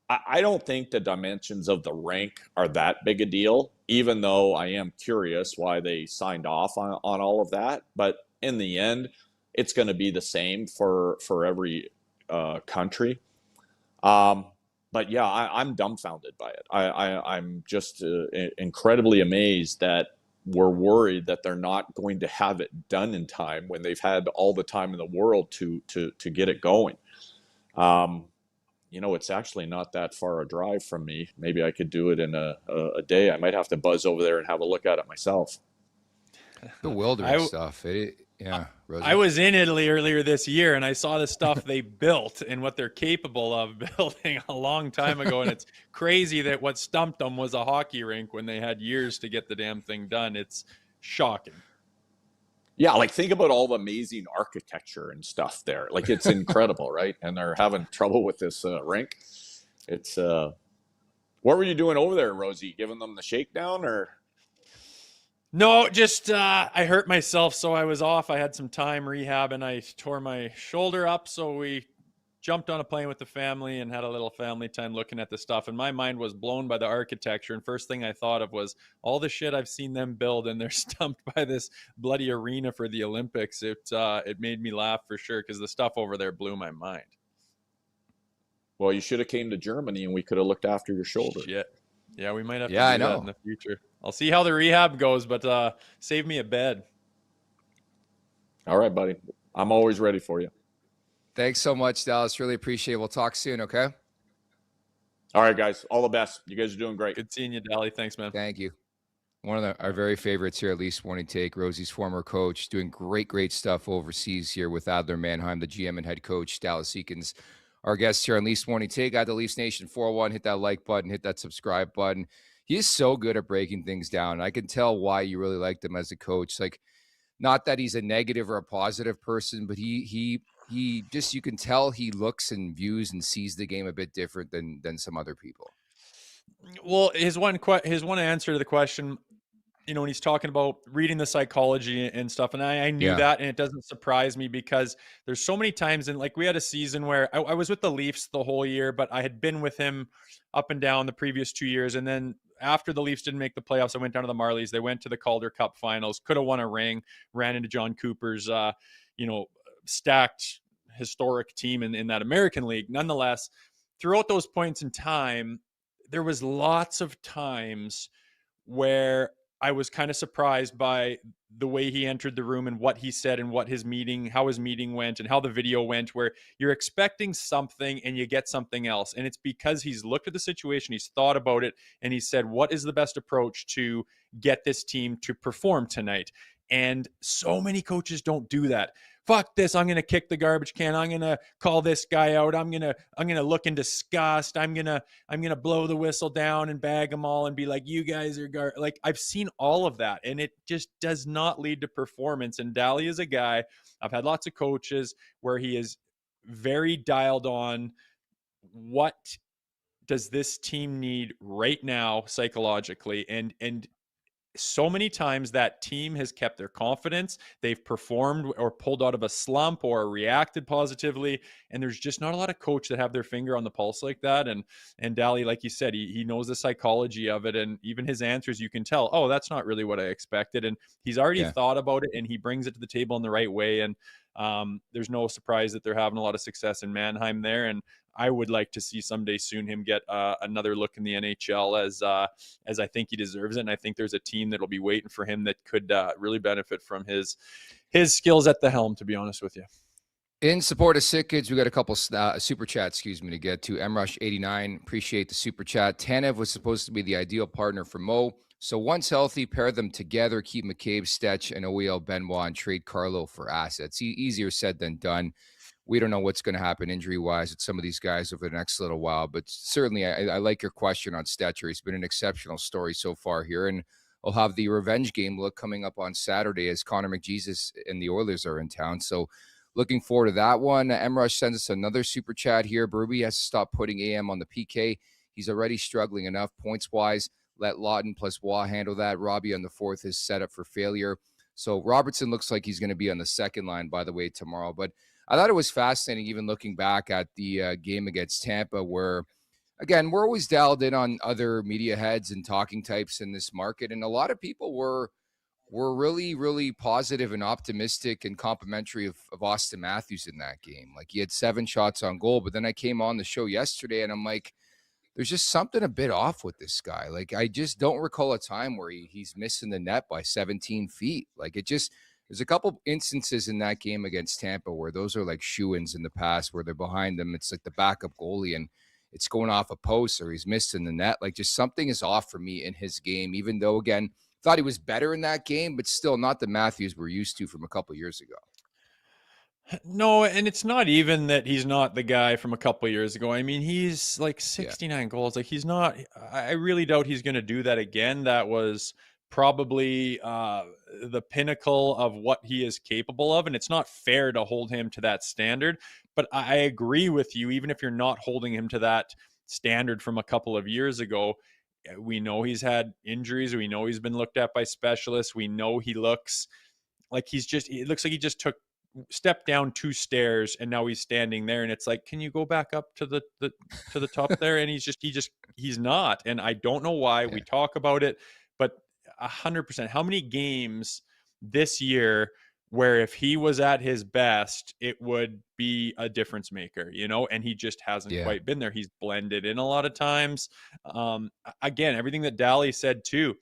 Speaker 4: I don't think the dimensions of the rink are that big a deal, even though I am curious why they signed off on all of that. But in the end, it's going to be the same for every country. But yeah, I'm dumbfounded by it. I'm just incredibly amazed that we're worried that they're not going to have it done in time when they've had all the time in the world to get it going. It's actually not that far a drive from me. Maybe I could do it in a day. I might have to buzz over there and have a look at it myself.
Speaker 2: Bewildering
Speaker 3: I
Speaker 2: stuff. Yeah, Rosie.
Speaker 3: I was in Italy earlier this year and I saw the stuff they built and what they're capable of building a long time ago. And it's crazy that what stumped them was a hockey rink when they had years to get the damn thing done. It's shocking.
Speaker 4: Yeah, like think about all the amazing architecture and stuff there. Like it's incredible, right? And they're having trouble with this rink. It's what were you doing over there, Rosie? Giving them the shakedown or?
Speaker 3: No, just I hurt myself, so I was off. I had some time rehab, and I tore my shoulder up. So we jumped on a plane with the family and had a little family time looking at the stuff. And my mind was blown by the architecture. And first thing I thought of was all the shit I've seen them build, and they're stumped by this bloody arena for the Olympics. It made me laugh for sure because the stuff over there blew my mind.
Speaker 4: Well, you should have came to Germany, and we could have looked after your shoulder.
Speaker 3: Shit. Yeah, we might have to do
Speaker 2: I
Speaker 3: that
Speaker 2: know.
Speaker 3: in the future. I'll see how the rehab goes, but save me a bed.
Speaker 4: All right, buddy. I'm always ready for you.
Speaker 2: Thanks so much, Dallas. Really appreciate it. We'll talk soon, okay?
Speaker 4: All right, guys. All the best. You guys are doing great.
Speaker 3: Good seeing you, Dally. Thanks, man.
Speaker 2: Thank you. One of our very favorites here, at least morning take, Rosie's former coach, doing great stuff overseas here with Adler Mannheim, the GM and head coach, Dallas Eakins. Our guest here on Leafs Morning Take. At the Leafs Nation 401, hit that like button, hit that subscribe button. He is so good at breaking things down. I can tell why you really liked him as a coach. Like, not that he's a negative or a positive person, but he just, you can tell he looks and views and sees the game a bit different than some other people.
Speaker 3: Well, his one answer to the question, when he's talking about reading the psychology and stuff, and I knew that, and it doesn't surprise me because there's so many times, and like we had a season where I was with the Leafs the whole year, but I had been with him up and down the previous 2 years, and then after the Leafs didn't make the playoffs, I went down to the Marlies. They went to the Calder Cup finals, could have won a ring, ran into John Cooper's, stacked historic team in that American League. Nonetheless, throughout those points in time, there was lots of times where I was kind of surprised by the way he entered the room and what he said and how his meeting went and how the video went, where you're expecting something and you get something else. And it's because he's looked at the situation, he's thought about it, and he said, what is the best approach to get this team to perform tonight? And so many coaches don't do that. Fuck this, I'm going to kick the garbage can. I'm going to call this guy out. I'm going to look in disgust. I'm going to blow the whistle down and bag them all and be like, you guys are like, I've seen all of that, and it just does not lead to performance. And Dally is a guy, I've had lots of coaches where he is very dialed on what does this team need right now psychologically, and so many times that team has kept their confidence. They've performed or pulled out of a slump or reacted positively. And there's just not a lot of coach that have their finger on the pulse like that. And Dally, like you said, he knows the psychology of it. And even his answers, you can tell, oh, that's not really what I expected. And he's already thought about it, and he brings it to the table in the right way. And there's no surprise that they're having a lot of success in Mannheim there. And I would like to see someday soon him get another look in the NHL as I think he deserves it. And I think there's a team that'll be waiting for him that could really benefit from his skills at the helm, to be honest with you.
Speaker 2: In support of Sick Kids, we got a couple super chats, to get to. MRush89, appreciate the super chat. Tanev was supposed to be the ideal partner for Mo. So once healthy, pair them together, keep McCabe, Stetch, and OEL Benoit, and trade Carlo for assets. Easier said than done. We don't know what's going to happen injury-wise with some of these guys over the next little while, but certainly I like your question on Stetcher. He's been an exceptional story so far here, and I'll have the revenge game look coming up on Saturday as Connor McJesus and the Oilers are in town. So looking forward to that one. MRush sends us another super chat here. Berube has to stop putting AM on the PK. He's already struggling enough points-wise. Let Lawton plus Waugh handle that. Robbie on the fourth is set up for failure. So Robertson looks like he's going to be on the second line, by the way, tomorrow. But I thought it was fascinating, even looking back at the game against Tampa, where, again, we're always dialed in on other media heads and talking types in this market. And a lot of people were really, really positive and optimistic and complimentary of Austin Matthews in that game. Like, he had 7 shots on goal. But then I came on the show yesterday, and I'm like, there's just something a bit off with this guy. Like, I just don't recall a time where he's missing the net by 17 feet. Like, there's a couple instances in that game against Tampa where those are like shoo-ins in the past where they're behind them. It's like the backup goalie and it's going off a post or he's missing the net. Like, just something is off for me in his game, even though, again, thought he was better in that game, but still not the Matthews we're used to from a couple years ago.
Speaker 3: No, and it's not even that he's not the guy from a couple of years ago. I mean, he's like 69 goals. Like, he's not. I really doubt he's going to do that again. That was probably the pinnacle of what he is capable of, and it's not fair to hold him to that standard. But I agree with you. Even if you're not holding him to that standard from a couple of years ago, we know he's had injuries. We know he's been looked at by specialists. We know he looks like it looks like he just took step down 2 stairs and now he's standing there, and it's like, can you go back up to the top there? And he's not, and I don't know why. We talk about it, but 100%, how many games this year where if he was at his best it would be a difference maker, and he just hasn't quite been there. He's blended in a lot of times. Again, everything that Dally said too,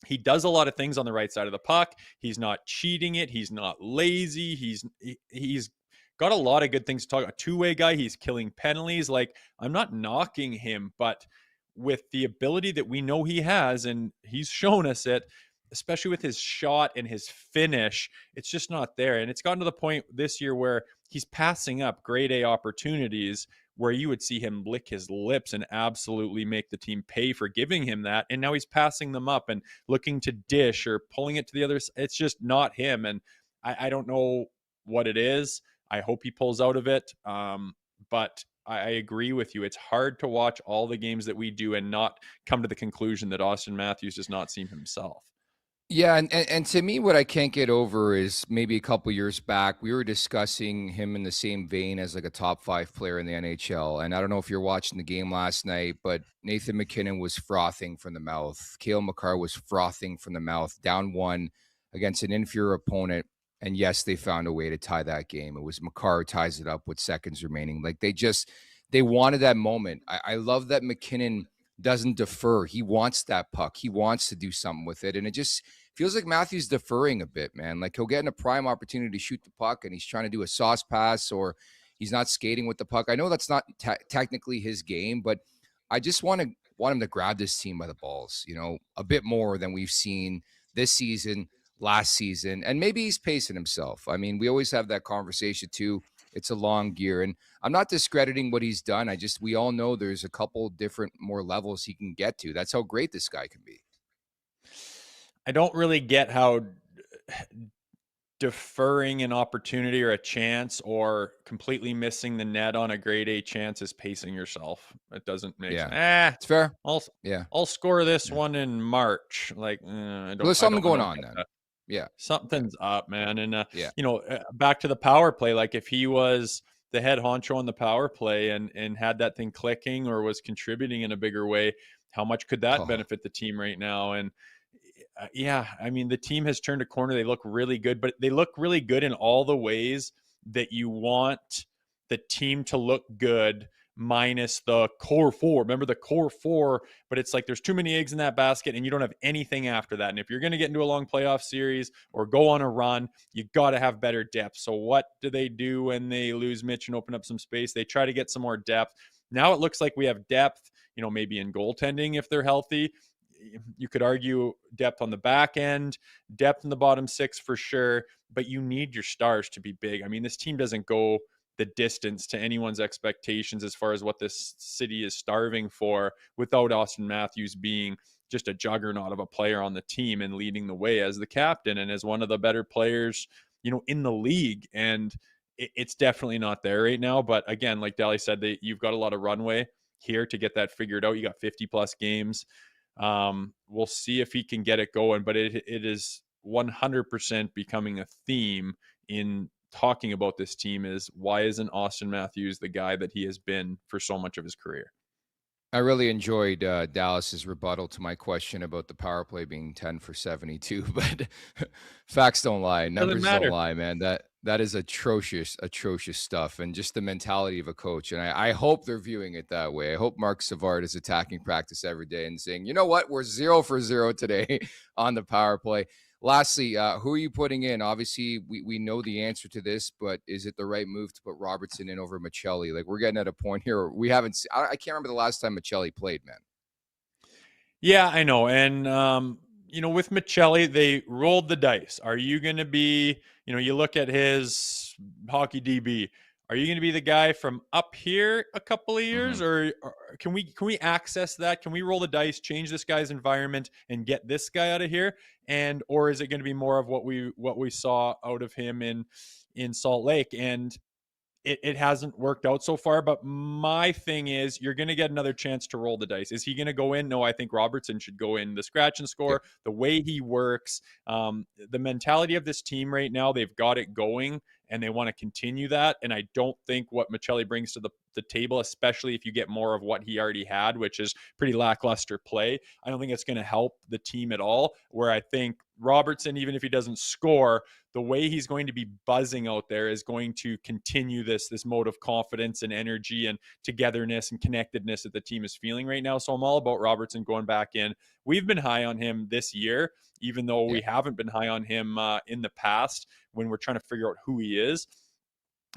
Speaker 3: he does a lot of things on the right side of the puck. He's not cheating it. He's not lazy. He's got a lot of good things to talk about. A two-way guy. He's killing penalties. Like, I'm not knocking him, but with the ability that we know he has, and he's shown us it, especially with his shot and his finish, it's just not there. And it's gotten to the point this year where he's passing up grade A opportunities where you would see him lick his lips and absolutely make the team pay for giving him that. And now he's passing them up and looking to dish or pulling it to the other side. It's just not him. And I don't know what it is. I hope he pulls out of it. But I agree with you. It's hard to watch all the games that we do and not come to the conclusion that Austin Matthews does not seem himself.
Speaker 2: Yeah, and to me, what I can't get over is maybe a couple years back, we were discussing him in the same vein as like a top 5 player in the NHL. And I don't know if you're watching the game last night, but Nathan MacKinnon was frothing from the mouth. Cale Makar was frothing from the mouth, down 1 against an inferior opponent. And yes, they found a way to tie that game. It was Makar ties it up with seconds remaining. Like, they wanted that moment. I love that MacKinnon doesn't defer. He wants that puck. He wants to do something with it. And it just feels like Matthews deferring a bit, man. Like, he'll get in a prime opportunity to shoot the puck and he's trying to do a sauce pass, or he's not skating with the puck. I know that's not technically his game, but I just want him to grab this team by the balls, a bit more than we've seen this season, last season. And maybe he's pacing himself. I mean, we always have that conversation too. It's a long gear, and I'm not discrediting what he's done. We all know there's a couple different more levels he can get to. That's how great this guy can be.
Speaker 3: I don't really get how deferring an opportunity or a chance or completely missing the net on a grade A chance is pacing yourself. It doesn't make sense.
Speaker 2: It's fair.
Speaker 3: I'll score this one in March. Like,
Speaker 2: there's something going on then. Yeah.
Speaker 3: Something's up, man. And, back to the power play. Like, if he was the head honcho on the power play and had that thing clicking or was contributing in a bigger way, how much could that benefit the team right now? And I mean, the team has turned a corner. They look really good, but they look really good in all the ways that you want the team to look good, minus the core 4. Remember the core 4, but it's like there's too many eggs in that basket and you don't have anything after that. And if you're going to get into a long playoff series or go on a run, you got to have better depth. So what do they do when they lose Mitch and open up some space? They try to get some more depth. Now it looks like we have depth, maybe in goaltending if they're healthy. You could argue depth on the back end, depth in the bottom 6 for sure, but you need your stars to be big. I mean, this team doesn't go the distance to anyone's expectations as far as what this city is starving for without Austin Matthews being just a juggernaut of a player on the team and leading the way as the captain and as one of the better players, in the league. And it's definitely not there right now. But again, like Dally said, you've got a lot of runway here to get that figured out. You got 50 plus games. We'll see if he can get it going, but it is 100% becoming a theme in talking about this team is why isn't Austin Matthews the guy that he has been for so much of his career?
Speaker 2: I really enjoyed Dallas's rebuttal to my question about the power play being 10 for 72, but facts don't lie. Numbers don't lie, man. That is atrocious stuff, and just the mentality of a coach. And I hope they're viewing it that way. I hope Mark Savard is attacking practice every day and saying, you know what, we're 0 for 0 today on the power play. Lastly, who are you putting in? Obviously, we know the answer to this, but is it the right move to put Robertson in over Michelli? Like, we're getting at a point here. We haven't. I can't remember the last time Michelli played, man.
Speaker 3: Yeah, I know. And, with Michelli, they rolled the dice. Are you going to be, you look at his hockey DB. Are you going to be the guy from up here a couple of years, or can we access that? Can we roll the dice, change this guy's environment, and get this guy out of here? Or is it going to be more of what we saw out of him in Salt Lake? And it hasn't worked out so far, but my thing is you're going to get another chance to roll the dice. Is he going to go in? No, I think Robertson should go in. The scratch and score, the way he works, the mentality of this team right now, they've got it going and they want to continue that. And I don't think what Michelli brings to the table, especially if you get more of what he already had, which is pretty lackluster play, I don't think it's going to help the team at all. Where I think Robertson, even if he doesn't score, the way he's going to be buzzing out there is going to continue this mode of confidence and energy and togetherness and connectedness that the team is feeling right now. So I'm all about Robertson going back in. We've been high on him this year, even though we haven't been high on him in the past when we're trying to figure out who he is.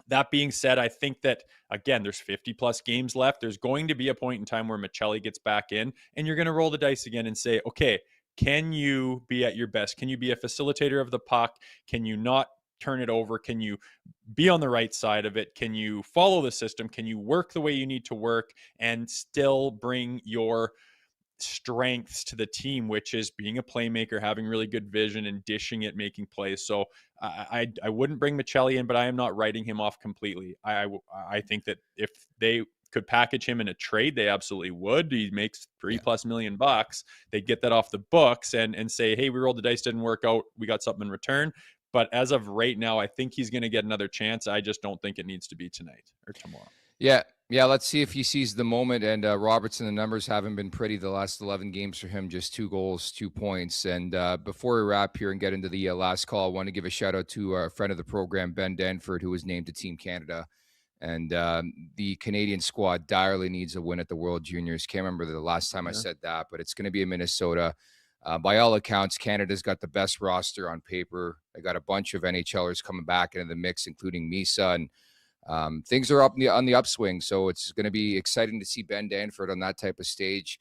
Speaker 3: That being said, I think that, again, there's 50 plus games left. There's going to be a point in time where Michelli gets back in and you're going to roll the dice again and say, okay, can you be at your best? Can you be a facilitator of the puck? Can you not turn it over? Can you be on the right side of it? Can you follow the system? Can you work the way you need to work and still bring your strengths to the team, which is being a playmaker, having really good vision and dishing it, making plays? So I wouldn't bring Michelli in, but I am not writing him off completely. I think that if they could package him in a trade, they absolutely would. He makes $3+ million. They'd get that off the books and say, hey, we rolled the dice, didn't work out, we got something in return. But as of right now, I think he's going to get another chance. I just don't think it needs to be tonight or tomorrow.
Speaker 2: Yeah, let's see if he sees the moment. And Robertson, the numbers haven't been pretty the last 11 games for him, just 2 goals, 2 points. And before we wrap here and get into the last call, I want to give a shout out to our friend of the program, Ben Danford, who was named to Team Canada. And the Canadian squad direly needs a win at the World Juniors. Can't remember the last time I said that, but it's going to be in Minnesota. By all accounts, Canada's got the best roster on paper. They got a bunch of NHLers coming back into the mix, including Misa, and things are up on the upswing. So it's going to be exciting to see Ben Danford on that type of stage,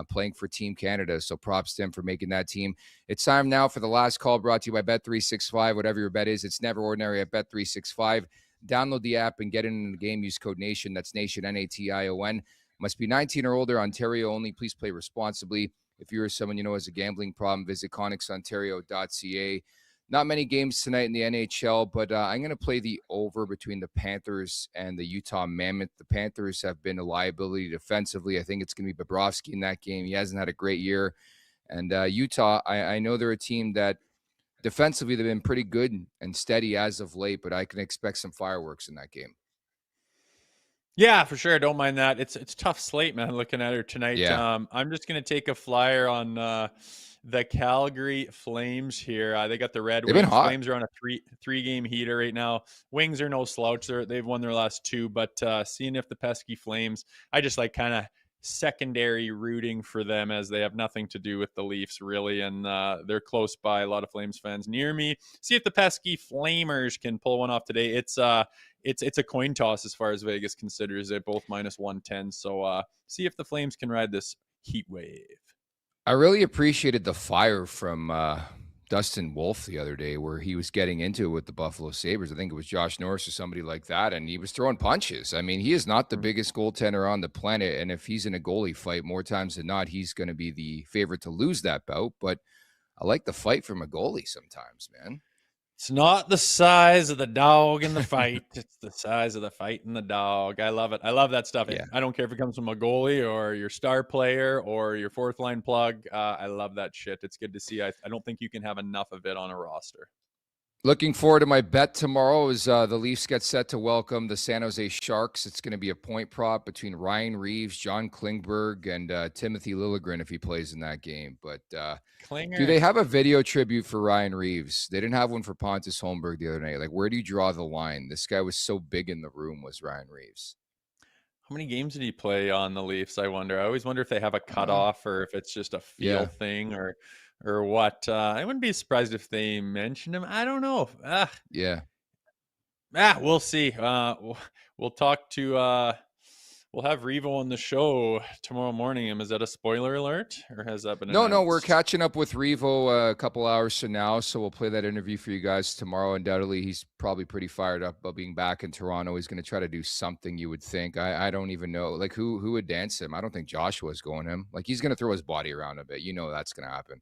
Speaker 2: playing for Team Canada. So props to him for making that team. It's time now for the last call, brought to you by Bet365. Whatever your bet is, it's never ordinary at Bet365. Download the app and get in the game. Use code NATION. That's NATION, N-A-T-I-O-N. Must be 19 or older. Ontario only. Please play responsibly. If you're someone you know has a gambling problem, visit ConnexOntario.ca. Not many games tonight in the NHL, but I'm going to play the over between the Panthers and the Utah Mammoth. The Panthers have been a liability defensively. I think it's going to be Bobrovsky in that game. He hasn't had a great year. And Utah, I know they're a team that defensively, they've been pretty good and steady as of late, but I can expect some fireworks in that game.
Speaker 3: Yeah, for sure. Don't mind that. It's a tough slate, man, looking at her tonight.
Speaker 2: Yeah.
Speaker 3: I'm just going to take a flyer on the Calgary Flames here. They got the Red
Speaker 2: They've
Speaker 3: Wings.
Speaker 2: been hot.
Speaker 3: Flames are on a three-game heater right now. Wings are no slouch. They've won their last 2, but seeing if the pesky Flames, I just like kind of secondary rooting for them as they have nothing to do with the Leafs really, and they're close by. A lot of Flames fans near me. See if the pesky Flamers can pull one off today. It's a coin toss as far as Vegas considers it, both -110. So see if the Flames can ride this heat wave.
Speaker 2: I really appreciated the fire from Dustin Wolf the other day where he was getting into it with the Buffalo Sabres. I think it was Josh Norris or somebody like that, and he was throwing punches. I mean, he is not the biggest goaltender on the planet, and if he's in a goalie fight, more times than not, he's going to be the favorite to lose that bout. But I like the fight from a goalie sometimes, man.
Speaker 3: It's not the size of the dog in the fight. It's the size of the fight in the dog. I love it. I love that stuff.
Speaker 2: Yeah.
Speaker 3: I don't care if it comes from a goalie or your star player or your fourth line plug. I love that shit. It's good to see. I don't think you can have enough of it on a roster.
Speaker 2: Looking forward to my bet tomorrow as the Leafs get set to welcome the San Jose Sharks. It's going to be a point prop between Ryan Reaves, John Klingberg, and Timothy Liljegren if he plays in that game. But do they have a video tribute for Ryan Reaves? They didn't have one for Pontus Holmberg the other night. Like, where do you draw the line? This guy was so big in the room, was Ryan Reaves.
Speaker 3: How many games did he play on the Leafs? I wonder. I always wonder if they have a cutoff or if it's just a feel thing or what. I wouldn't be surprised if they mentioned him. I don't know.
Speaker 2: Yeah.
Speaker 3: We'll see. We'll talk to we'll have Revo on the show tomorrow morning. Is that a spoiler alert, or has that been
Speaker 2: No,
Speaker 3: announced?
Speaker 2: we're catching up with Revo a couple hours from now, so we'll play that interview for you guys tomorrow. Undoubtedly, he's probably pretty fired up about being back in Toronto. He's going to try to do something, you would think. I don't even know. Like, who would dance him? I don't think Joshua's going him. Like, he's going to throw his body around a bit. You know that's going to happen.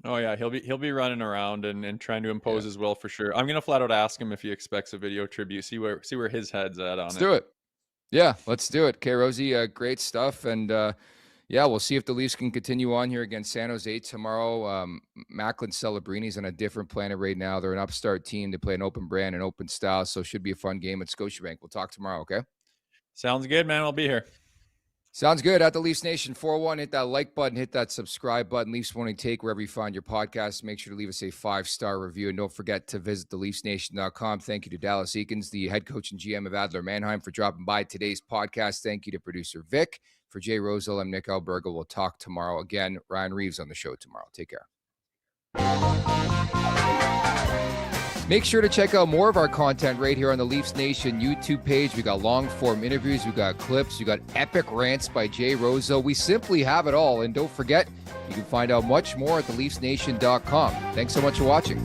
Speaker 3: Oh yeah, he'll be running around and trying to impose his will for sure. I'm gonna flat out ask him if he expects a video tribute. See where his head's at on
Speaker 2: Let's
Speaker 3: it.
Speaker 2: do it. Yeah, let's do it. Okay, Rosie, great stuff. And yeah, we'll see if the Leafs can continue on here against San Jose tomorrow. Macklin Celebrini's on a different planet right now. They're an upstart team. They play an open brand and open style, so it should be a fun game at Scotiabank. We'll talk tomorrow, okay?
Speaker 3: Sounds good, man. I'll be here.
Speaker 2: Sounds good. At the Leafs Nation 4-1, hit that like button, hit that subscribe button. Leafs Morning Take, wherever you find your podcast. Make sure to leave us a 5-star review. And don't forget to visit theleafsnation.com. Thank you to Dallas Eakins, the head coach and GM of Adler Mannheim, for dropping by today's podcast. Thank you to producer Vic. For Jay Rosehill, I'm Nick Alberga. We'll talk tomorrow. Again, Ryan Reaves on the show tomorrow. Take care. Make sure to check out more of our content right here on the Leafs Nation YouTube page. We got long-form interviews. We got clips. We got epic rants by Jay Rosehill. We simply have it all. And don't forget, you can find out much more at theleafsnation.com. Thanks so much for watching.